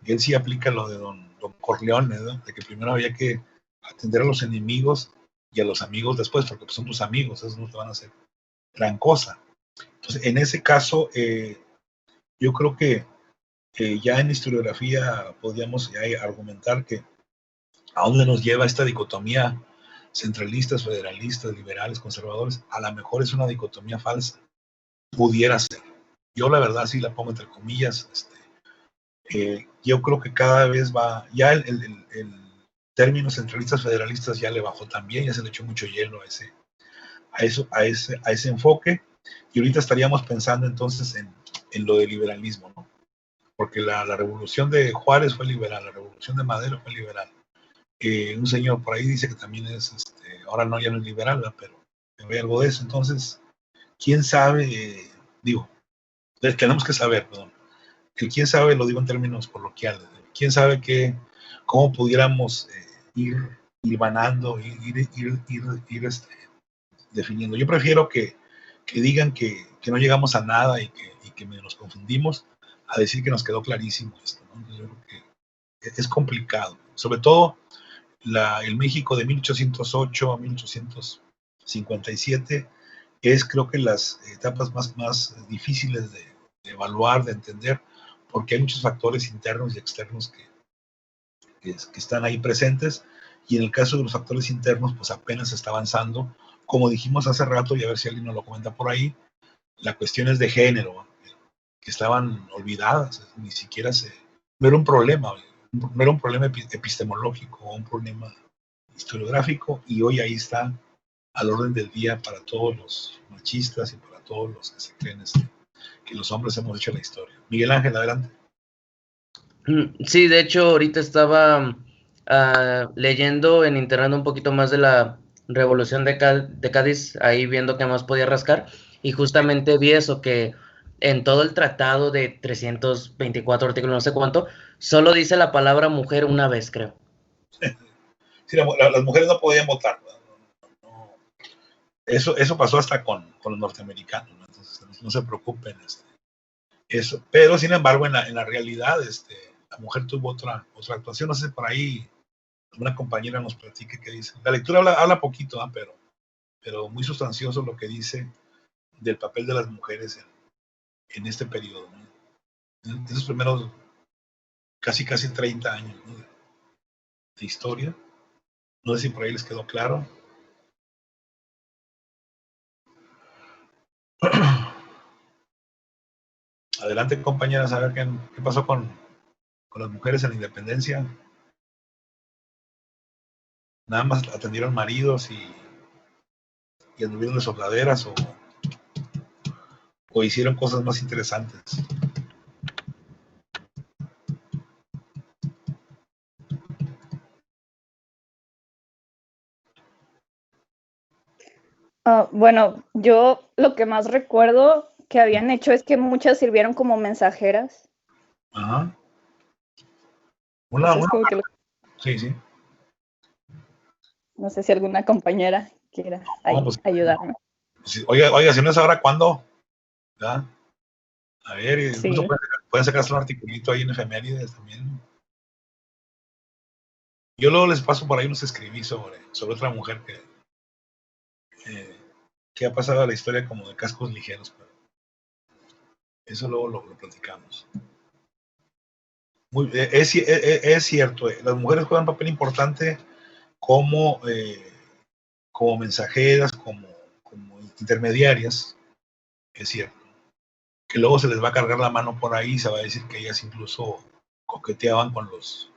él sí aplica lo de don Corleone, ¿no? De que primero había que atender a los enemigos y a los amigos después, porque pues son tus amigos, esos no te van a hacer gran cosa. Entonces, en ese caso, yo creo que ya en historiografía podríamos argumentar que a dónde nos lleva esta dicotomía centralistas, federalistas, liberales, conservadores. A lo mejor es una dicotomía falsa, pudiera ser. Yo la verdad sí la pongo entre comillas. Yo creo que cada vez va, ya el término centralistas, federalistas ya le bajó también, ya se le echó mucho hielo a ese enfoque, y ahorita estaríamos pensando entonces en lo del liberalismo, ¿no? Porque la revolución de Juárez fue liberal, la revolución de Madero fue liberal. Un señor por ahí dice que también es, ahora no, ya no es liberal, ¿verdad? Pero hay algo de eso. Entonces, quién sabe, tenemos que saber, perdón, que quién sabe, lo digo en términos coloquiales, quién sabe cómo pudiéramos ir hilvanando, ir definiendo. Yo prefiero que digan que no llegamos a nada y que nos confundimos, a decir que nos quedó clarísimo esto, ¿no? Yo creo que es complicado, sobre todo el México de 1808 a 1857 es, creo que, las etapas más difíciles de evaluar, de entender, porque hay muchos factores internos y externos que están ahí presentes, y en el caso de los factores internos, pues apenas se está avanzando, como dijimos hace rato, y a ver si alguien nos lo comenta por ahí, las cuestiones de género, que estaban olvidadas, ni siquiera no era un problema, no era un problema epistemológico o un problema historiográfico, y hoy ahí está al orden del día para todos los machistas y para todos los que se creen que los hombres hemos hecho la historia. Miguel Ángel, adelante. Sí, de hecho, ahorita estaba leyendo en internet un poquito más de la Revolución de Cádiz, ahí viendo qué más podía rascar, y justamente vi eso, que en todo el tratado de 324 artículos, no sé cuánto, solo dice la palabra mujer una vez, creo. Sí, las mujeres no podían votar. No. Eso pasó hasta con los norteamericanos, ¿no? Entonces, no se preocupen. Eso. Pero, sin embargo, en la realidad, la mujer tuvo otra actuación. No sé si por ahí una compañera nos platique qué dice. La lectura habla poquito, ¿eh? pero muy sustancioso lo que dice del papel de las mujeres en este periodo, ¿no? En esos primeros casi 30 años, ¿no? de historia. No sé si por ahí les quedó claro. Adelante, compañeras, a ver qué pasó con las mujeres en la independencia. Nada más atendieron maridos y anduvieron de soldaderas o hicieron cosas más interesantes. Bueno, yo lo que más recuerdo que habían hecho es que muchas sirvieron como mensajeras. Ajá. Sí. No sé si alguna compañera quiera ayudarme. Sí, oiga, si no es ahora, ¿cuándo? ¿Ya? A ver, Sí. incluso pueden sacarse un articulito ahí en efemérides también. Yo luego les paso por ahí unos escribí sobre otra mujer que ha pasado a la historia como de cascos ligeros, pero eso luego lo platicamos. Es cierto, las mujeres juegan un papel importante como mensajeras, como intermediarias, es cierto. Que luego se les va a cargar la mano por ahí y se va a decir que ellas incluso coqueteaban con los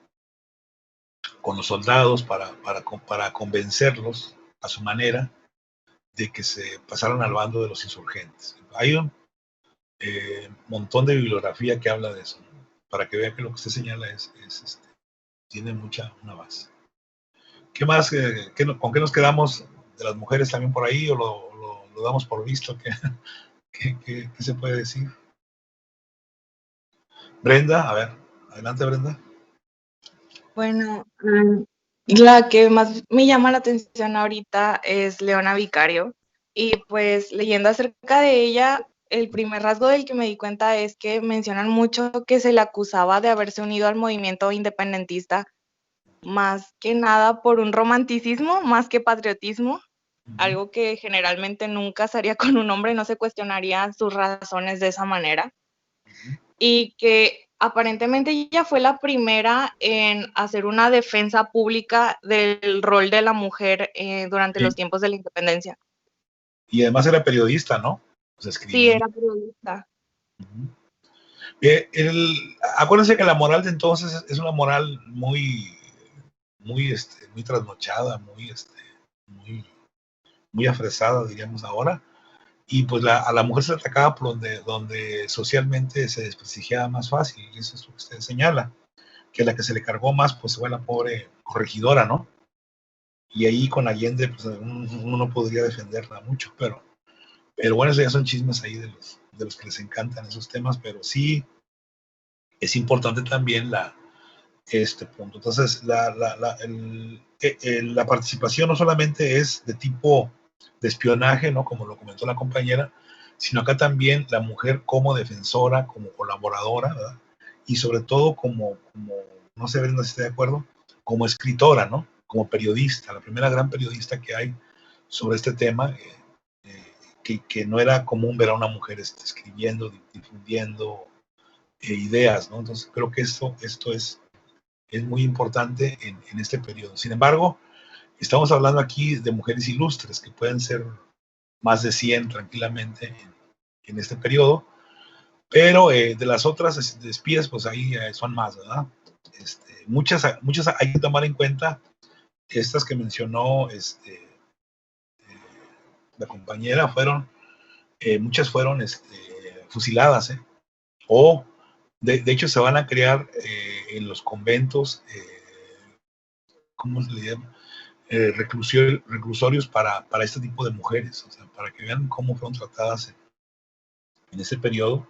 soldados para convencerlos a su manera de que se pasaran al bando de los insurgentes. Hay un montón de bibliografía que habla de eso, ¿no? Para que vean que lo que usted señala tiene una base. ¿Qué más? ¿Con qué nos quedamos de las mujeres también por ahí o lo damos por visto? ¿Qué se puede decir? Brenda, a ver, adelante Brenda. Bueno, la que más me llama la atención ahorita es Leona Vicario, y pues leyendo acerca de ella, el primer rasgo del que me di cuenta es que mencionan mucho que se le acusaba de haberse unido al movimiento independentista, más que nada por un romanticismo, más que patriotismo, algo que generalmente nunca se haría con un hombre, no se cuestionaría sus razones de esa manera, y que aparentemente ella fue la primera en hacer una defensa pública del rol de la mujer durante los tiempos de la independencia. Y además era periodista, ¿no? Sí, era periodista. Acuérdense que la moral de entonces es una moral muy trasnochada, muy afresada, diríamos ahora. Y pues a la mujer se le atacaba por donde socialmente se desprestigiaba más fácil, y eso es lo que usted señala, que la que se le cargó más pues fue la pobre corregidora, ¿no? Y ahí con Allende pues uno no podría defenderla mucho, pero bueno, eso ya son chismes ahí de los que les encantan esos temas, pero sí es importante también este punto. Entonces, la participación no solamente es de tipo de espionaje, ¿no? Como lo comentó la compañera, sino acá también la mujer como defensora, como colaboradora, ¿verdad? Y sobre todo no sé, Brenda, si estoy de acuerdo, como escritora, ¿no? Como periodista, la primera gran periodista que hay sobre este tema, que no era común ver a una mujer escribiendo, difundiendo ideas, ¿no? Entonces creo que esto es muy importante en este periodo. Sin embargo, estamos hablando aquí de mujeres ilustres, que pueden ser más de 100 tranquilamente en este periodo, pero de las otras espías, pues ahí son más, ¿verdad? Muchas hay que tomar en cuenta, estas que mencionó la compañera, muchas fueron fusiladas, o de hecho se van a crear en los conventos, ¿cómo se le llama? Reclusorios para este tipo de mujeres, o sea, para que vean cómo fueron tratadas en ese periodo,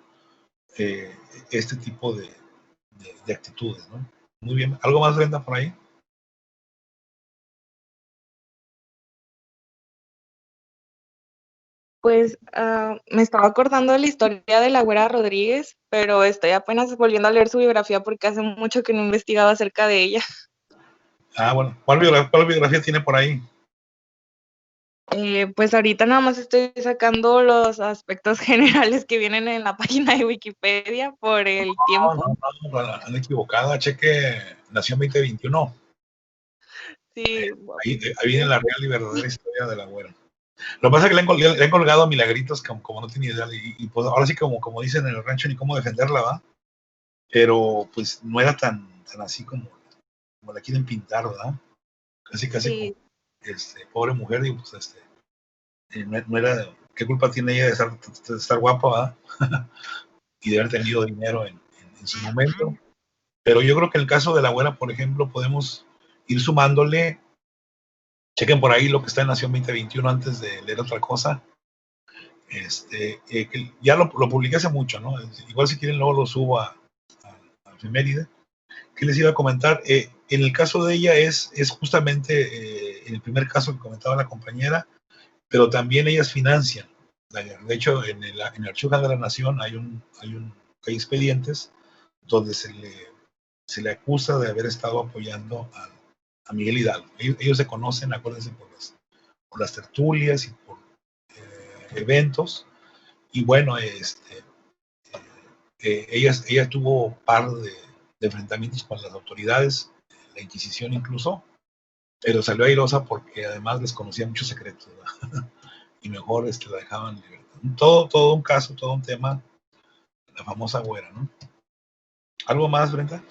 eh, este tipo de actitudes, ¿no? Muy bien. ¿Algo más, Brenda, por ahí? Pues me estaba acordando de la historia de la Güera Rodríguez, pero estoy apenas volviendo a leer su biografía porque hace mucho que no investigaba acerca de ella. Ah, bueno. ¿Cuál biografía tiene por ahí? Pues ahorita nada más estoy sacando los aspectos generales que vienen en la página de Wikipedia por el tiempo. No, han equivocado. Cheque Nación 2021. Sí, Ahí viene la real y verdadera historia de la Güera. Lo que pasa es que le han colgado milagritos como no tenía idea. Y pues ahora sí, como dicen en el rancho, ni cómo defenderla, ¿va? Pero pues no era tan así como la quieren pintar, ¿verdad? Casi sí. como, pobre mujer, y pues no era, ¿qué culpa tiene ella de estar guapa, ¿verdad? Y de haber tenido dinero en su momento. Pero yo creo que en el caso de la Güera, por ejemplo, podemos ir sumándole. Chequen por ahí lo que está en Nación 2021 antes de leer otra cosa. Que ya lo publiqué hace mucho, ¿no? Igual si quieren luego lo subo a Efeméride. ¿Qué les iba a comentar? En el caso de ella es justamente en el primer caso que comentaba la compañera, pero también ellas financian la guerra. De hecho, en el Archivo General de la Nación hay expedientes donde se le acusa de haber estado apoyando a Miguel Hidalgo. Ellos se conocen, acuérdense, por las tertulias y por eventos. Y bueno, ella tuvo par de enfrentamientos con las autoridades, la Inquisición incluso, pero salió airosa porque además les conocía muchos secretos, ¿verdad? Y mejor la dejaban en libertad. Todo un caso, todo un tema, la famosa Güera, ¿no? ¿Algo más, Brenda?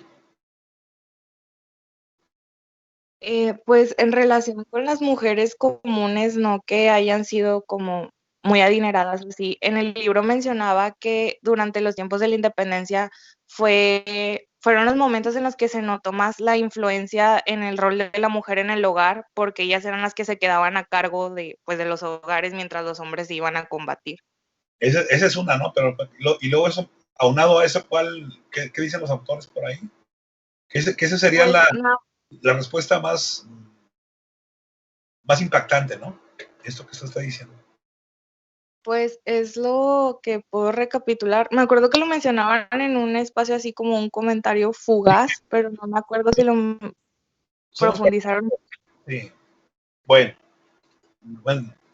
Pues en relación con las mujeres comunes, no que hayan sido como muy adineradas, así. En el libro mencionaba que durante los tiempos de la independencia fueron los momentos en los que se notó más la influencia en el rol de la mujer en el hogar, porque ellas eran las que se quedaban a cargo de los hogares mientras los hombres iban a combatir. Esa es una, ¿no? Pero y luego eso, aunado a eso, qué dicen los autores por ahí? Que esa sería Pues, no, la respuesta más impactante, ¿no? Esto que usted está diciendo. pues es lo que puedo recapitular. Me acuerdo que lo mencionaban en un espacio así como un comentario fugaz, pero no me acuerdo si lo profundizaron. Sí. Bueno,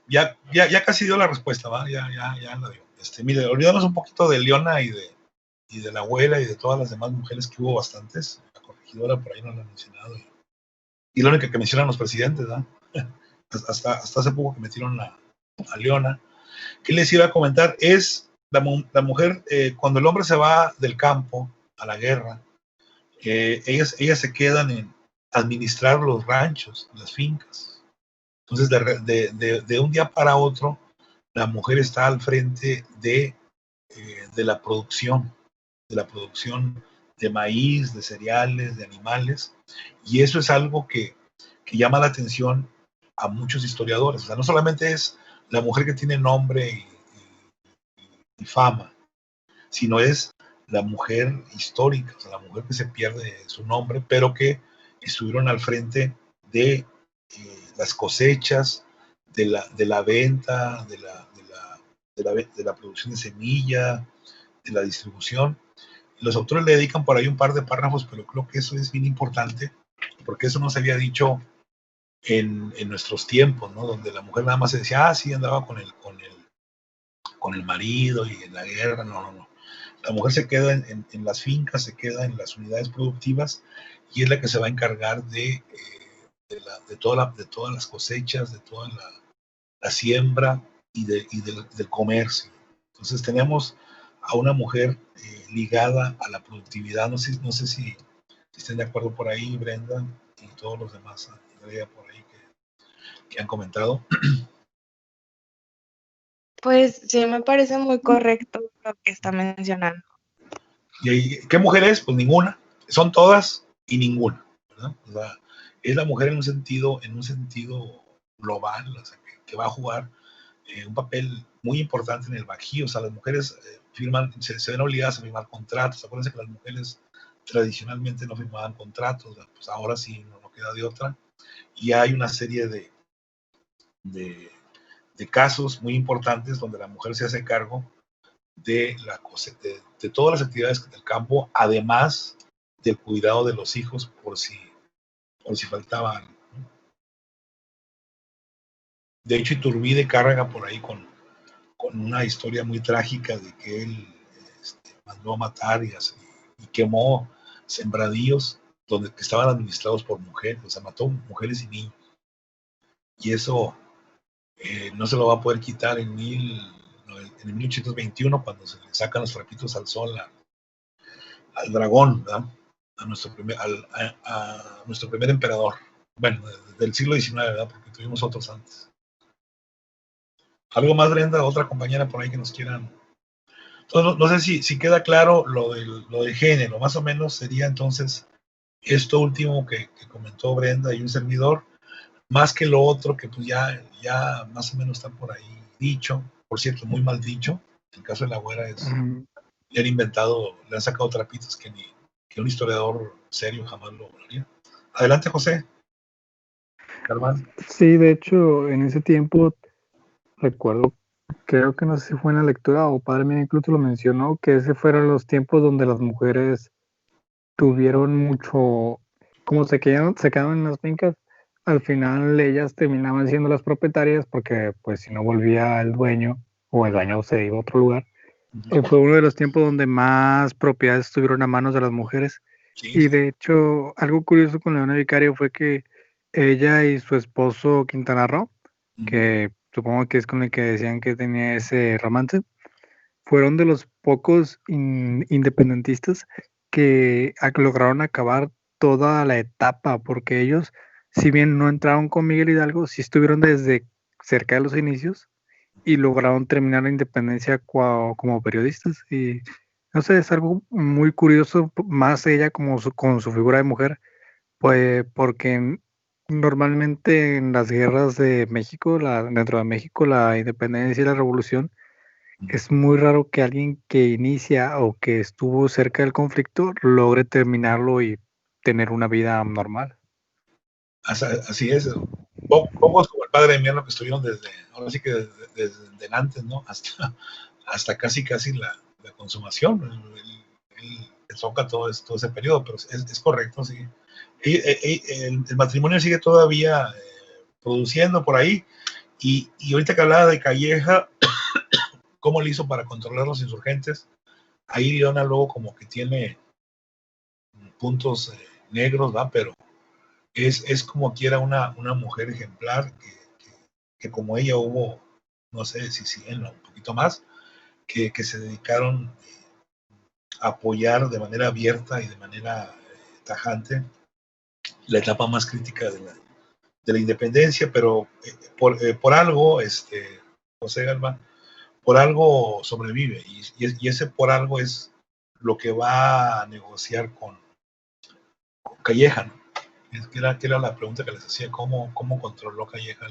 ya casi dio la respuesta, ¿va? Ya la dio. Mire, olvidamos un poquito de Leona y de la abuela y de todas las demás mujeres que hubo bastantes. La corregidora por ahí no la han mencionado. Y la única que mencionan los presidentes, ¿verdad? hasta hace poco que metieron a Leona. ¿Qué les iba a comentar? Es la mujer, cuando el hombre se va del campo a la guerra, ellas se quedan en administrar los ranchos, las fincas. Entonces, de un día para otro, la mujer está al frente de la producción de maíz, de cereales, de animales, y eso es algo que llama la atención a muchos historiadores. O sea, no solamente es la mujer que tiene nombre y fama, sino es la mujer histórica, o sea, la mujer que se pierde su nombre, pero que estuvieron al frente de las cosechas, de la venta, de la producción de semilla, de la distribución. Los autores le dedican por ahí un par de párrafos, pero creo que eso es bien importante, porque eso no se había dicho en nuestros tiempos, ¿no? Donde la mujer nada más se decía, sí, andaba con el marido y en la guerra. No. La mujer se queda en las fincas, se queda en las unidades productivas y es la que se va a encargar de todas las cosechas, de toda la siembra y del comercio. Entonces tenemos a una mujer ligada a la productividad. No sé si estén de acuerdo por ahí, Brenda, y todos los demás, Andrea, por ahí que han comentado. Pues sí, me parece muy correcto lo que está mencionando. ¿Y qué mujer es? Pues ninguna. Son todas y ninguna, ¿verdad? O sea, es la mujer en un sentido global, o sea, que va a jugar un papel muy importante en el Bajío. O sea, las mujeres se ven obligadas a firmar contratos. Acuérdense que las mujeres tradicionalmente no firmaban contratos, pues ahora sí no queda de otra. Y hay una serie de casos muy importantes donde la mujer se hace cargo de todas las actividades del campo, además del cuidado de los hijos por si faltaban. De hecho, Iturbide carga por ahí con una historia muy trágica de que él mandó a matar y quemó sembradíos que estaban administrados por mujeres, o sea, mató mujeres y niños. Y eso no se lo va a poder quitar en 1821, cuando se le sacan los trapitos al sol al dragón, ¿verdad? A nuestro primer emperador. Bueno, del siglo XIX, ¿verdad? Porque tuvimos otros antes. ¿Algo más, Brenda? ¿Otra compañera por ahí que nos quieran? Entonces, no sé si queda claro lo del género. Más o menos sería entonces esto último que comentó Brenda y un servidor, más que lo otro que pues ya más o menos está por ahí dicho. Por cierto, muy mal dicho. En el caso de la güera le han inventado, le han sacado trapitos que un historiador serio jamás lo haría. Adelante, José. Carván. Sí, de hecho, en ese tiempo recuerdo, creo que no sé si fue en la lectura o Padre mío incluso lo mencionó, que ese fueron los tiempos donde las mujeres tuvieron mucho, como se quedaban en las fincas, al final ellas terminaban siendo las propietarias porque pues si no volvía el dueño o el dueño se iba a otro lugar. Fue uno de los tiempos donde más propiedades estuvieron a manos de las mujeres. Sí. Y de hecho, algo curioso con Leona Vicario fue que ella y su esposo Quintana Roo, que supongo que es con el que decían que tenía ese romance, fueron de los pocos independentistas que lograron acabar toda la etapa, porque ellos, si bien no entraron con Miguel Hidalgo, sí estuvieron desde cerca de los inicios y lograron terminar la independencia como periodistas. Y no sé, es algo muy curioso, más ella con su figura de mujer, pues porque normalmente en las guerras de México, dentro de México, la independencia y la revolución, es muy raro que alguien que inicia o que estuvo cerca del conflicto logre terminarlo y tener una vida normal. Así es. Pocos como el padre de Mierno que estuvieron ahora sí que desde antes, ¿no? Hasta casi la consumación. Él toca todo ese periodo, pero es correcto, sí. El matrimonio sigue todavía produciendo por ahí. Y ahorita que hablaba de Calleja, cómo le hizo para controlar los insurgentes, ahí Leona luego como que tiene puntos negros, ¿va? Pero es como quiera una mujer ejemplar que como ella hubo, no sé si 100 o un poquito más, que se dedicaron a apoyar de manera abierta y de manera tajante la etapa más crítica de la independencia, pero por algo, José Galván, por algo sobrevive, y ese por algo es lo que va a negociar con Calleja, ¿no? Que era la pregunta que les hacía, ¿cómo controló Calleja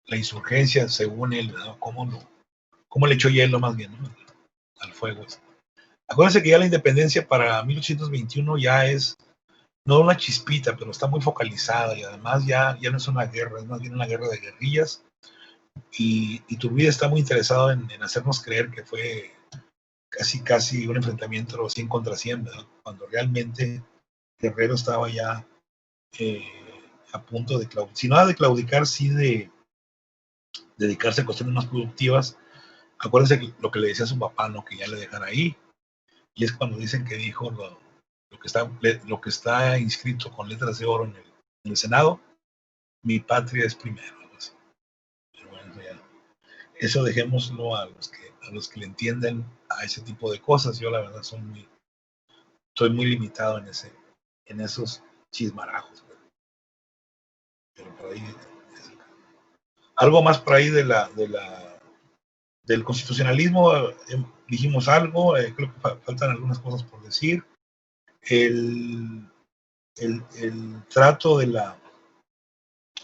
la insurgencia según él, ¿no? ¿Cómo le echó hielo más bien, ¿no? Al fuego? Acuérdense que ya la independencia para 1821 ya es no una chispita, pero está muy focalizada, y además ya no es una guerra, es más bien una guerra de guerrillas, y Iturbide está muy interesado en hacernos creer que fue casi un enfrentamiento 100 contra 100, ¿verdad? Cuando realmente Guerrero estaba ya a punto de claudicar, si no de claudicar, sí de dedicarse a cuestiones más productivas. Acuérdense lo que le decía a su papá, ¿no? Que ya le dejara ahí, y es cuando dicen que dijo lo que está inscrito con letras de oro en el Senado: mi patria es primero. Pero bueno, eso dejémoslo a los que le entienden a ese tipo de cosas. Yo la verdad estoy muy limitado en esos chismarajos. Pero por ahí algo más por ahí del constitucionalismo. Dijimos algo, creo que faltan algunas cosas por decir. El trato de la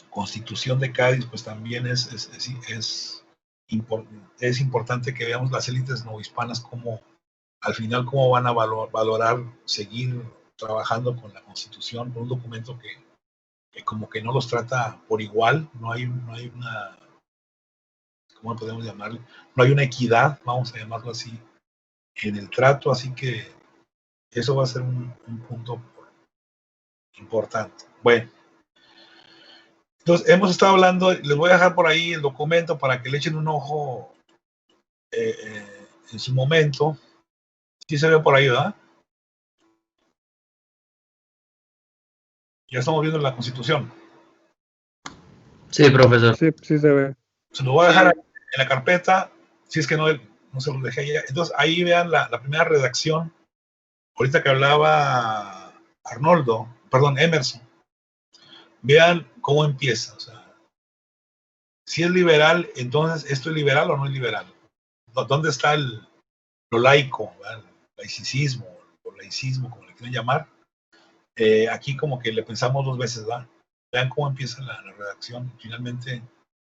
Constitución de Cádiz pues también es es importante que veamos las élites novohispanas cómo, al final, cómo van a valorar seguir trabajando con la Constitución, con un documento que como que no los trata por igual, no hay una, ¿cómo podemos llamarle? No hay una equidad, vamos a llamarlo así, en el trato, así que eso va a ser un punto importante. Bueno, entonces hemos estado hablando, les voy a dejar por ahí el documento para que le echen un ojo en su momento. Sí se ve por ahí, ¿verdad? Ya estamos viendo la Constitución. Sí, profesor. Sí, sí se ve. Se lo voy a dejar en la carpeta, si es que no se lo dejé ya. Entonces ahí vean la primera redacción. Ahorita que hablaba Emerson. Vean cómo empieza. O sea, si es liberal, entonces ¿esto es liberal o no es liberal? ¿Dónde está lo laico, el laicismo, o laicismo, como le quieran llamar? Aquí como que le pensamos dos veces, ¿verdad? Vean cómo empieza la redacción. Finalmente,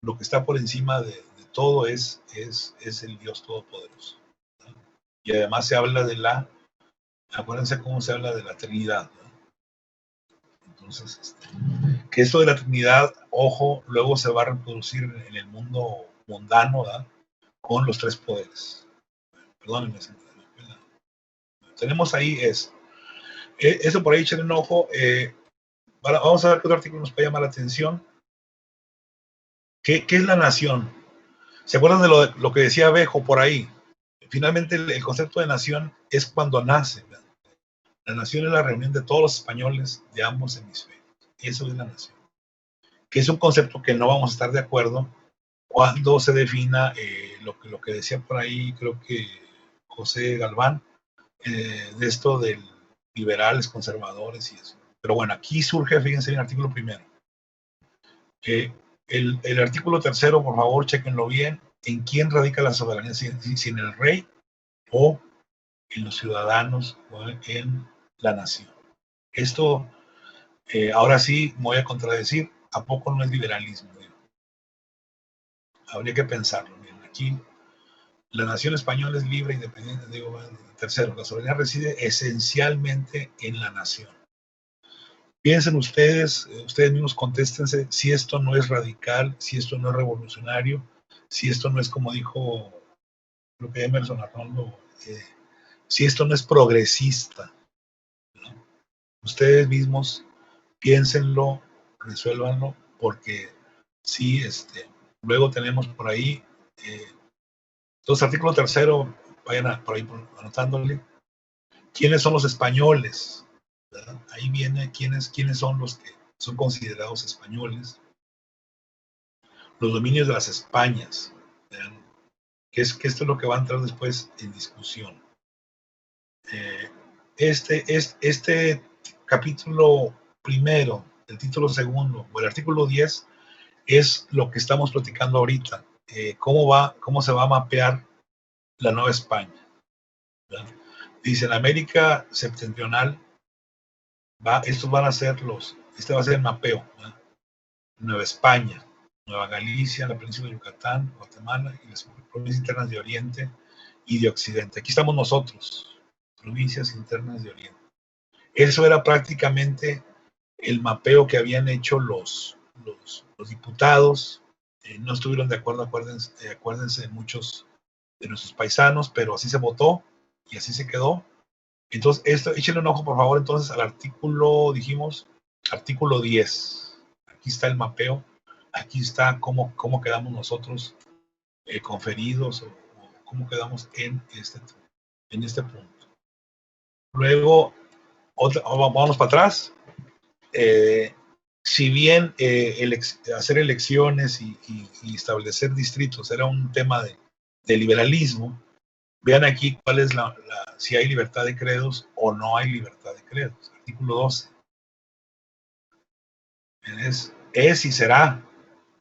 lo que está por encima de todo es el Dios Todopoderoso, ¿verdad? Y además se habla acuérdense cómo se habla de la Trinidad, ¿verdad? Entonces, que esto de la Trinidad, ojo, luego se va a reproducir en el mundo mundano, ¿verdad? Con los tres poderes. Perdónenme, tenemos ahí eso por ahí, echenle un ojo. Vamos a ver qué otro artículo nos puede llamar la atención. ¿Qué es la nación? ¿Se acuerdan de lo que decía Bejo por ahí? Finalmente el concepto de nación es cuando nace, ¿verdad? La nación es la reunión de todos los españoles de ambos hemisferios. Eso es la nación. Que es un concepto que no vamos a estar de acuerdo cuando se defina lo que decía por ahí, creo que José Galván, de esto de liberales, conservadores y eso. Pero bueno, aquí surge, fíjense en el artículo primero. El artículo tercero, por favor, chequenlo bien. ¿En quién radica la soberanía? Si en el rey o en los ciudadanos o en la nación. Esto, ahora sí, me voy a contradecir. ¿A poco no es liberalismo? Habría que pensarlo. Miren, aquí la nación española es libre e independiente. Tercero, la soberanía reside esencialmente en la nación. Piensen ustedes mismos, contéstense si esto no es radical, si esto no es revolucionario, si esto no es, como dijo, creo que Emerson Arnoldo, si esto no es progresista, ¿no? Ustedes mismos piénsenlo, resuélvanlo, porque sí, luego tenemos por ahí, entonces artículo tercero, vayan por ahí anotándole, ¿quiénes son los españoles? ¿Verdad? Ahí viene quiénes son los que son considerados españoles, los dominios de las Españas, ¿verdad? Que esto es lo que va a entrar después en discusión. Este capítulo primero, el título segundo o el artículo 10 es lo que estamos platicando ahorita, cómo se va a mapear la Nueva España, ¿verdad? Dice, en América septentrional estos van a ser este va a ser el mapeo, ¿verdad? Nueva España, Nueva Galicia, la península de Yucatán, Guatemala y las provincias internas de Oriente y de Occidente. Aquí estamos nosotros, provincias internas de Oriente. Eso era prácticamente el mapeo que habían hecho los diputados. No estuvieron de acuerdo, acuérdense muchos de nuestros paisanos, pero así se votó y así se quedó. Entonces, échenle un ojo, por favor, entonces al artículo, dijimos, artículo 10. Aquí está el mapeo, aquí está cómo quedamos nosotros conferidos o cómo quedamos en este punto. Luego, vamos para atrás. Si bien hacer elecciones y establecer distritos era un tema de liberalismo, vean aquí cuál es si hay libertad de credos o no hay libertad de credos. Artículo 12. Es y será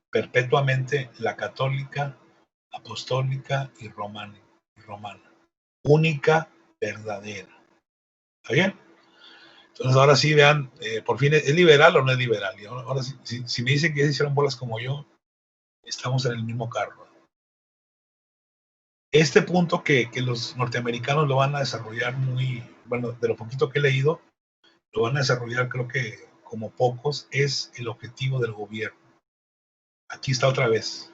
perpetuamente la católica, apostólica y romana. Única, verdadera. ¿Está bien? Entonces ahora sí vean, por fin, ¿es liberal o no es liberal? Y ahora sí, si me dicen que ya se hicieron bolas como yo, estamos en el mismo carro. Este punto que los norteamericanos lo van a desarrollar muy, bueno, de lo poquito que he leído, lo van a desarrollar creo que como pocos, es el objetivo del gobierno. Aquí está otra vez.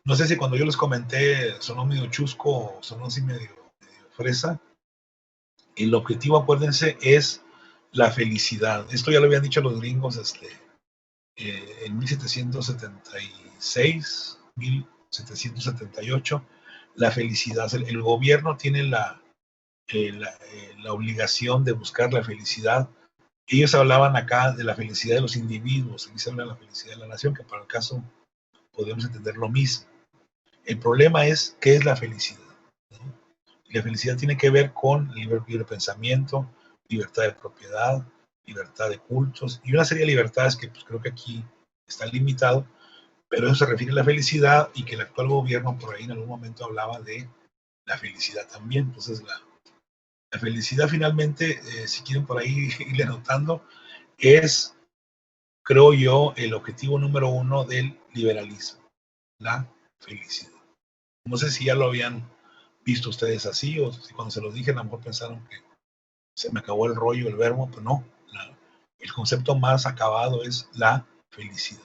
No sé si cuando yo les comenté sonó medio chusco o sonó así medio fresa. El objetivo, acuérdense, es la felicidad. Esto ya lo habían dicho los gringos en 1776, 1778. La felicidad. El gobierno tiene la obligación de buscar la felicidad. Ellos hablaban acá de la felicidad de los individuos, aquí se habla de la felicidad de la nación, que para el caso podemos entender lo mismo. El problema es, ¿qué es la felicidad? ¿No? La felicidad tiene que ver con libre pensamiento, libertad de propiedad, libertad de cultos y una serie de libertades que pues, creo que aquí está limitado, pero eso se refiere a la felicidad y que el actual gobierno por ahí en algún momento hablaba de la felicidad también. Entonces la felicidad finalmente, si quieren por ahí irle anotando, es, creo yo, el objetivo número uno del liberalismo, la felicidad. No sé si ya lo habían visto ustedes así o si cuando se los dije a lo mejor pensaron que se me acabó el rollo, el verbo, pero no. El concepto más acabado es la felicidad.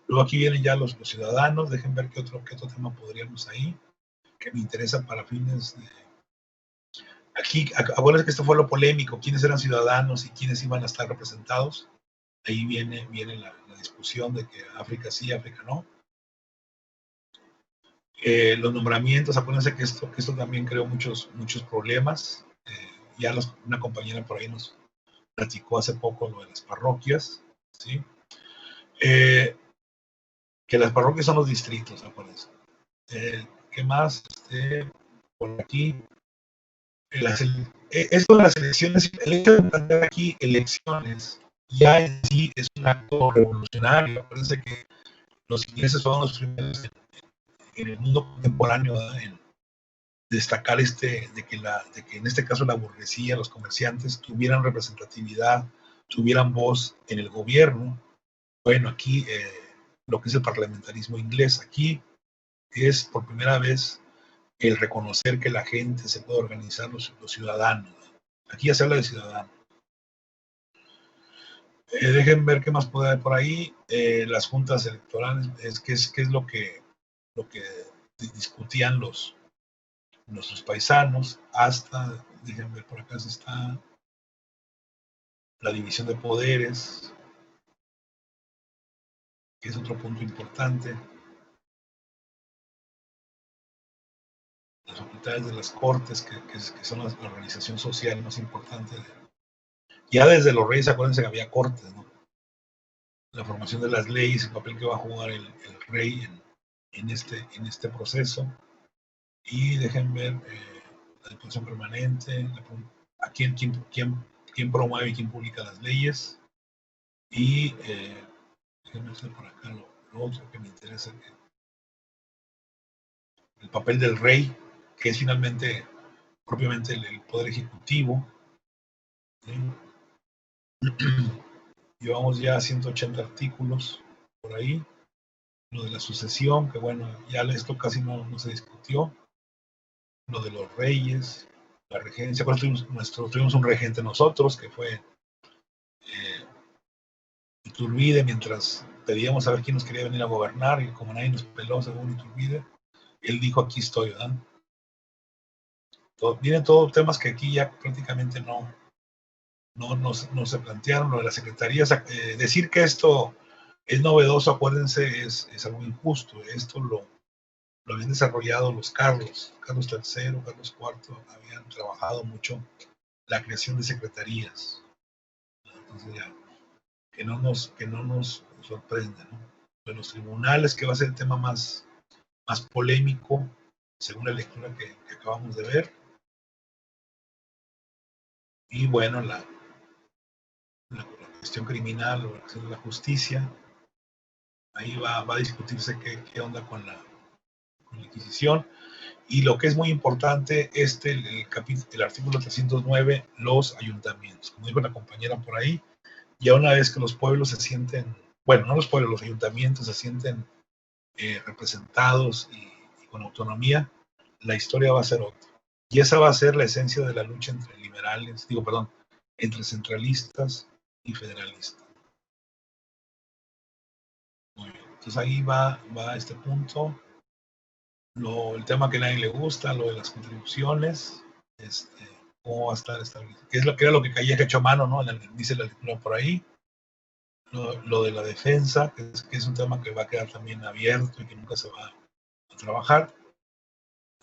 Luego aquí vienen ya los ciudadanos. Dejen ver qué otro tema podríamos ahí, que me interesa para fines de... Aquí, acuérdense que esto fue lo polémico, quiénes eran ciudadanos y quiénes iban a estar representados. Ahí viene la discusión de que África sí, África no. Los nombramientos, acuérdense que esto también creó muchos problemas. Ya una compañera por ahí nos platicó hace poco lo de las parroquias, ¿sí? Que las parroquias son los distritos, acuérdense. ¿Qué más? Por aquí. Esto de las elecciones, el hecho de plantear aquí elecciones ya en sí es un acto revolucionario. Acuérdense que los ingleses fueron los primeros en el mundo contemporáneo en destacar de que en este caso la burguesía, los comerciantes tuvieran representatividad, tuvieran voz en el gobierno. Bueno, aquí lo que es el parlamentarismo inglés, aquí es por primera vez el reconocer que la gente se puede organizar, los ciudadanos. Aquí ya se habla de ciudadanos. Dejen ver qué más puede haber por ahí. Las juntas electorales, ¿qué es lo que discutían nuestros paisanos? Hasta, dejen ver por acá si está la división de poderes, que es otro punto importante. Las facultades de las cortes, que son la organización social más importante. Ya desde los reyes, acuérdense que había cortes, ¿no? La formación de las leyes, el papel que va a jugar el rey en este proceso. Y dejen ver la Diputación Permanente, a quién promueve y quién publica las leyes. Y déjenme hacer por acá lo otro que me interesa, el papel del rey, que es finalmente propiamente el poder ejecutivo. ¿Sí? Llevamos ya 180 artículos por ahí. Lo de la sucesión, que bueno, ya esto casi no se discutió. Lo de los reyes, la regencia. Tuvimos un regente nosotros, que fue Iturbide, mientras pedíamos a ver quién nos quería venir a gobernar, y como nadie nos peló, según Iturbide, él dijo, aquí estoy, ¿verdad? Vienen todos temas que aquí ya prácticamente no se plantearon. Lo de las secretarías, decir que esto es novedoso, acuérdense, es algo injusto. Esto lo habían desarrollado los Carlos III, Carlos IV, habían trabajado mucho la creación de secretarías. Entonces ya, que no nos sorprenda, ¿no? De los tribunales, que va a ser el tema más polémico, según la lectura que acabamos de ver. Y bueno, la cuestión criminal o la cuestión de la justicia, ahí va a discutirse qué onda con la Inquisición. Y lo que es muy importante, el artículo 309, los ayuntamientos. Como dijo la compañera por ahí, ya una vez que los pueblos se sienten, bueno, no los pueblos, los ayuntamientos se sienten representados y con autonomía, la historia va a ser otra. Y esa va a ser la esencia de la lucha entre liberales, entre centralistas y federalistas. Muy bien. Entonces ahí va este punto. El tema que a nadie le gusta, lo de las contribuciones, cómo va a estar establecido. Que era lo que Calleja echó mano, ¿no? Dice la lectura por ahí. Lo de la defensa, que es un tema que va a quedar también abierto y que nunca se va a trabajar.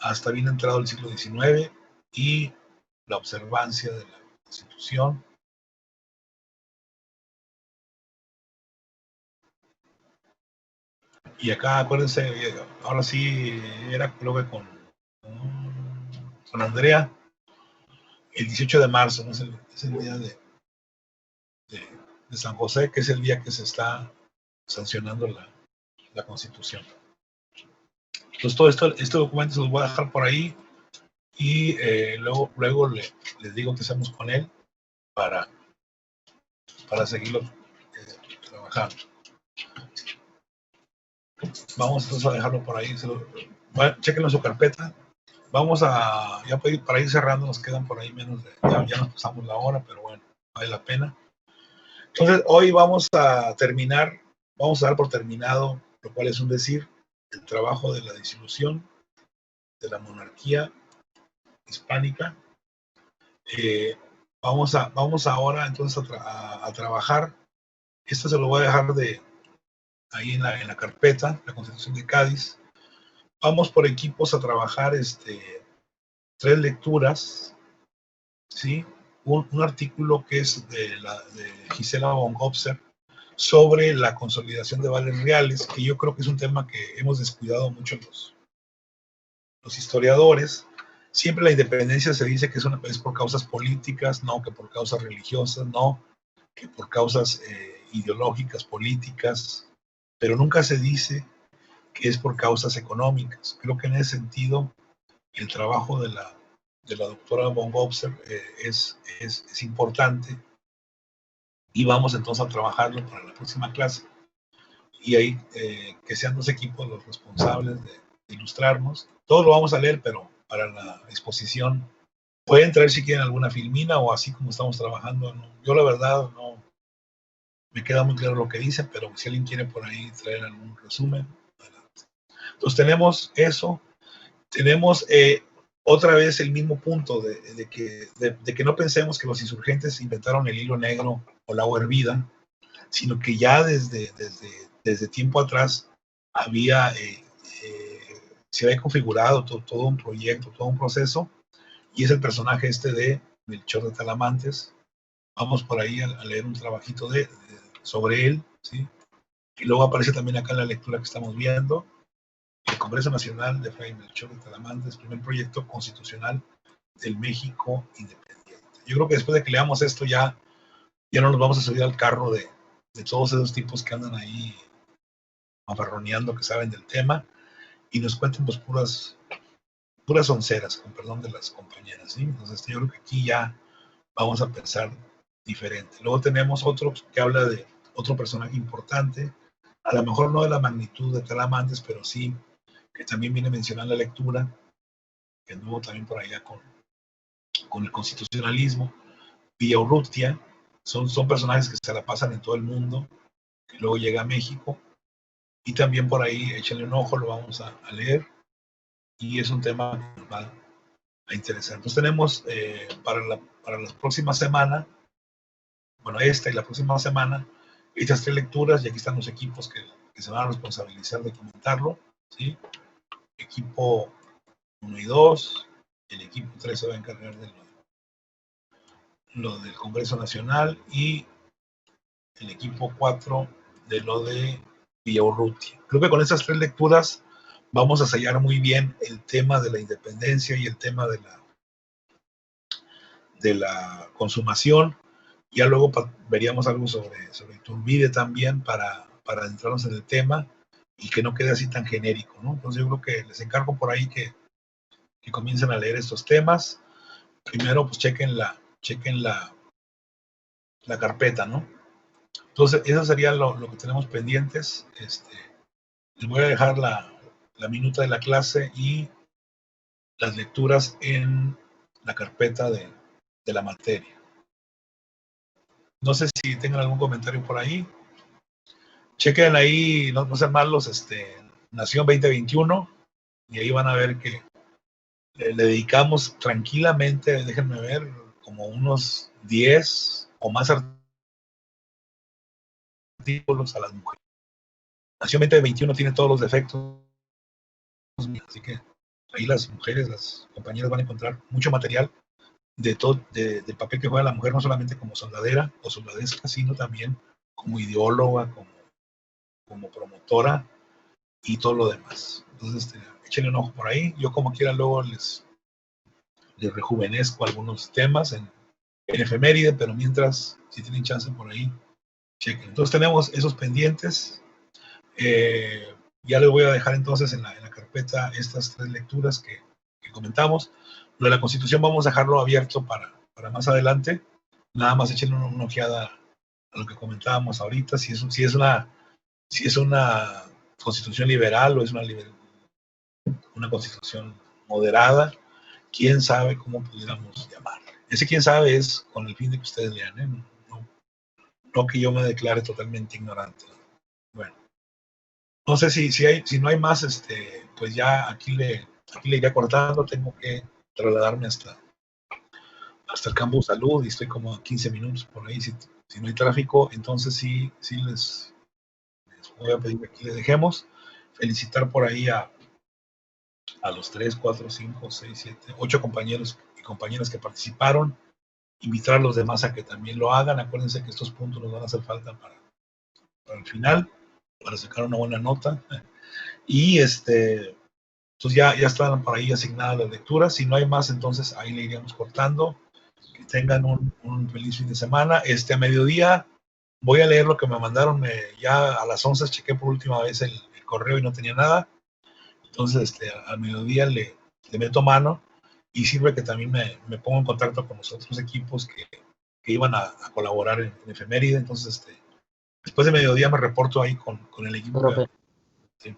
Hasta bien entrado el siglo XIX y la observancia de la Constitución. Y acá, acuérdense, ahora sí, era creo que con Andrea, el 18 de marzo, ¿no? Es el día de San José, que es el día que se está sancionando la Constitución. Entonces, todo este documento se los voy a dejar por ahí y luego les digo que hacemos con él para seguirlo trabajando. Vamos entonces a dejarlo por ahí. Chequenlo en su carpeta. Vamos a, ya para ir cerrando, nos quedan por ahí menos de, ya nos pasamos la hora, pero bueno, vale la pena. Entonces, hoy vamos a terminar, vamos a dar por terminado, lo cual es un decir, el trabajo de la disolución de la monarquía hispánica. Vamos ahora entonces a trabajar. Esto se lo voy a dejar ahí en la carpeta, la Constitución de Cádiz. Vamos por equipos a trabajar 3 lecturas, ¿sí? Un artículo que es de Gisela von Gopser sobre la consolidación de vales reales, que yo creo que es un tema que hemos descuidado mucho los historiadores. Siempre la independencia se dice que es por causas políticas, no que por causas religiosas, no que por causas ideológicas, políticas, pero nunca se dice que es por causas económicas. Creo que en ese sentido el trabajo de la doctora von Gopser es importante y vamos entonces a trabajarlo para la próxima clase y ahí que sean 2 equipos los responsables de ilustrarnos. Todos lo vamos a leer, pero para la exposición pueden traer si quieren alguna filmina o así como estamos trabajando. ¿No? Yo la verdad no me queda muy claro lo que dicen, pero si alguien quiere por ahí traer algún resumen, adelante. Entonces tenemos eso, tenemos otra vez el mismo punto de que no pensemos que los insurgentes inventaron el hilo negro o el agua hervida, sino que ya desde tiempo atrás se había configurado todo un proyecto, todo un proceso, y es el personaje de Melchor de Talamantes. Vamos por ahí a leer un trabajito sobre él, ¿sí? Y luego aparece también acá en la lectura que estamos viendo, el Congreso Nacional de Fray Melchor de Talamantes, primer proyecto constitucional del México independiente. Yo creo que después de que leamos esto ya no nos vamos a subir al carro de todos esos tipos que andan ahí mafarroneando, que saben del tema, y nos cuenten pues puras onceras, con perdón de las compañeras, ¿sí? Entonces yo creo que aquí ya vamos a pensar diferente. Luego tenemos otro que habla de otro personaje importante, a lo mejor no de la magnitud de Talamantes, pero sí que también viene mencionando la lectura, que anduvo también por allá con el constitucionalismo. Villaurrutia, son personajes que se la pasan en todo el mundo, que luego llega a México, y también por ahí échenle un ojo, lo vamos a leer, y es un tema que nos va a interesar. Entonces tenemos para la próxima semana, bueno, esta y la próxima semana, estas 3 lecturas, y aquí están los equipos que se van a responsabilizar de comentarlo, ¿sí? Equipo 1 y 2, el equipo 3 se va a encargar de lo del Congreso Nacional y el equipo 4 de lo de Villaurrutia. Creo que con estas 3 lecturas vamos a sellar muy bien el tema de la independencia y el tema de la consumación. Ya luego veríamos algo sobre Iturbide también para adentrarnos en el tema y que no quede así tan genérico, ¿no? Entonces yo creo que les encargo por ahí que comiencen a leer estos temas. Primero pues chequen la carpeta, ¿no? Entonces eso sería lo que tenemos pendientes. Les voy a dejar la minuta de la clase y las lecturas en la carpeta de la materia. No sé si tengan algún comentario por ahí. Chequen ahí, no sean malos, Nación 2021, y ahí van a ver que le dedicamos tranquilamente, déjenme ver, como unos 10 o más artículos a las mujeres. Nación 2021 tiene todos los defectos, así que ahí las mujeres, las compañeras van a encontrar mucho material de todo, del papel que juega la mujer, no solamente como soldadera o soldadesca, sino también como ideóloga, como promotora y todo lo demás. Entonces, échenle un ojo por ahí. Yo como quiera luego les rejuvenezco algunos temas en efeméride, pero mientras, si tienen chance por ahí, chequen. Entonces tenemos esos pendientes. Ya les voy a dejar entonces en la carpeta estas 3 lecturas que comentamos. Lo de la Constitución vamos a dejarlo abierto para más adelante. Nada más echen una ojeada a lo que comentábamos ahorita, si es una constitución liberal o es una constitución moderada, quién sabe cómo pudiéramos llamar. Ese quién sabe es con el fin de que ustedes lean, no que yo me declare totalmente ignorante. Bueno, no sé si no hay más, pues ya aquí le iré cortando. Tengo que trasladarme hasta el campus Salud y estoy como a 15 minutos por ahí. Si no hay tráfico, entonces sí les voy a pedir que aquí le dejemos. Felicitar por ahí a los 3, 4, 5, 6, 7, 8 compañeros y compañeras que participaron. Invitar a los demás a que también lo hagan. Acuérdense que estos puntos nos van a hacer falta para el final, para sacar una buena nota. Y entonces ya están por ahí asignadas las lecturas. Si no hay más, entonces ahí le iríamos cortando. Que tengan un feliz fin de semana. A mediodía voy a leer lo que me mandaron. Ya a las 11 chequé por última vez el correo y no tenía nada. Entonces al mediodía le meto mano y sirve que también me pongo en contacto con los otros equipos que iban a colaborar en efeméride. Entonces después de mediodía me reporto ahí con el equipo. Profe. Sí.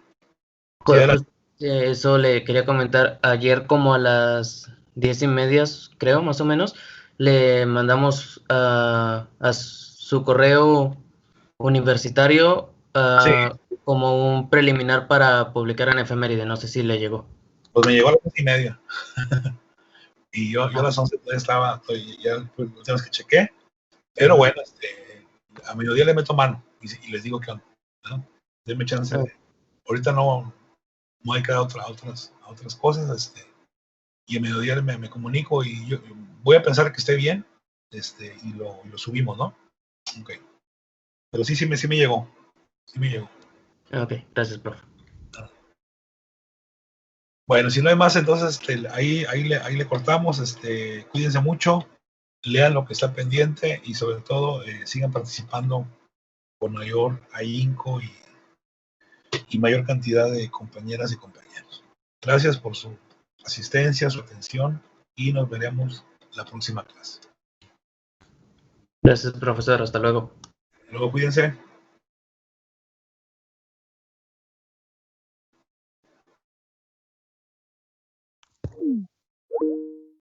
Eso le quería comentar. Ayer como a las 10:30, creo, más o menos, le mandamos a su correo universitario como un preliminar para publicar en efeméride. No sé si le llegó. Pues me llegó a las 10:30. Y yo a las 11 todavía ya pues, los temas que chequé. Pero bueno, a mediodía le meto mano y les digo que onda, ¿no? Denme chance. Ahorita no hay que dar otras cosas. Y a mediodía me comunico y yo voy a pensar que esté bien, y lo subimos, ¿no? Ok. Pero sí me llegó. Sí me llegó. Ok, gracias, profe. Bueno, si no hay más, entonces ahí le cortamos. Cuídense mucho, lean lo que está pendiente y sobre todo sigan participando con mayor ahínco y mayor cantidad de compañeras y compañeros. Gracias por su asistencia, su atención y nos veremos la próxima clase. Gracias, profesor. Hasta luego. Luego, cuídense.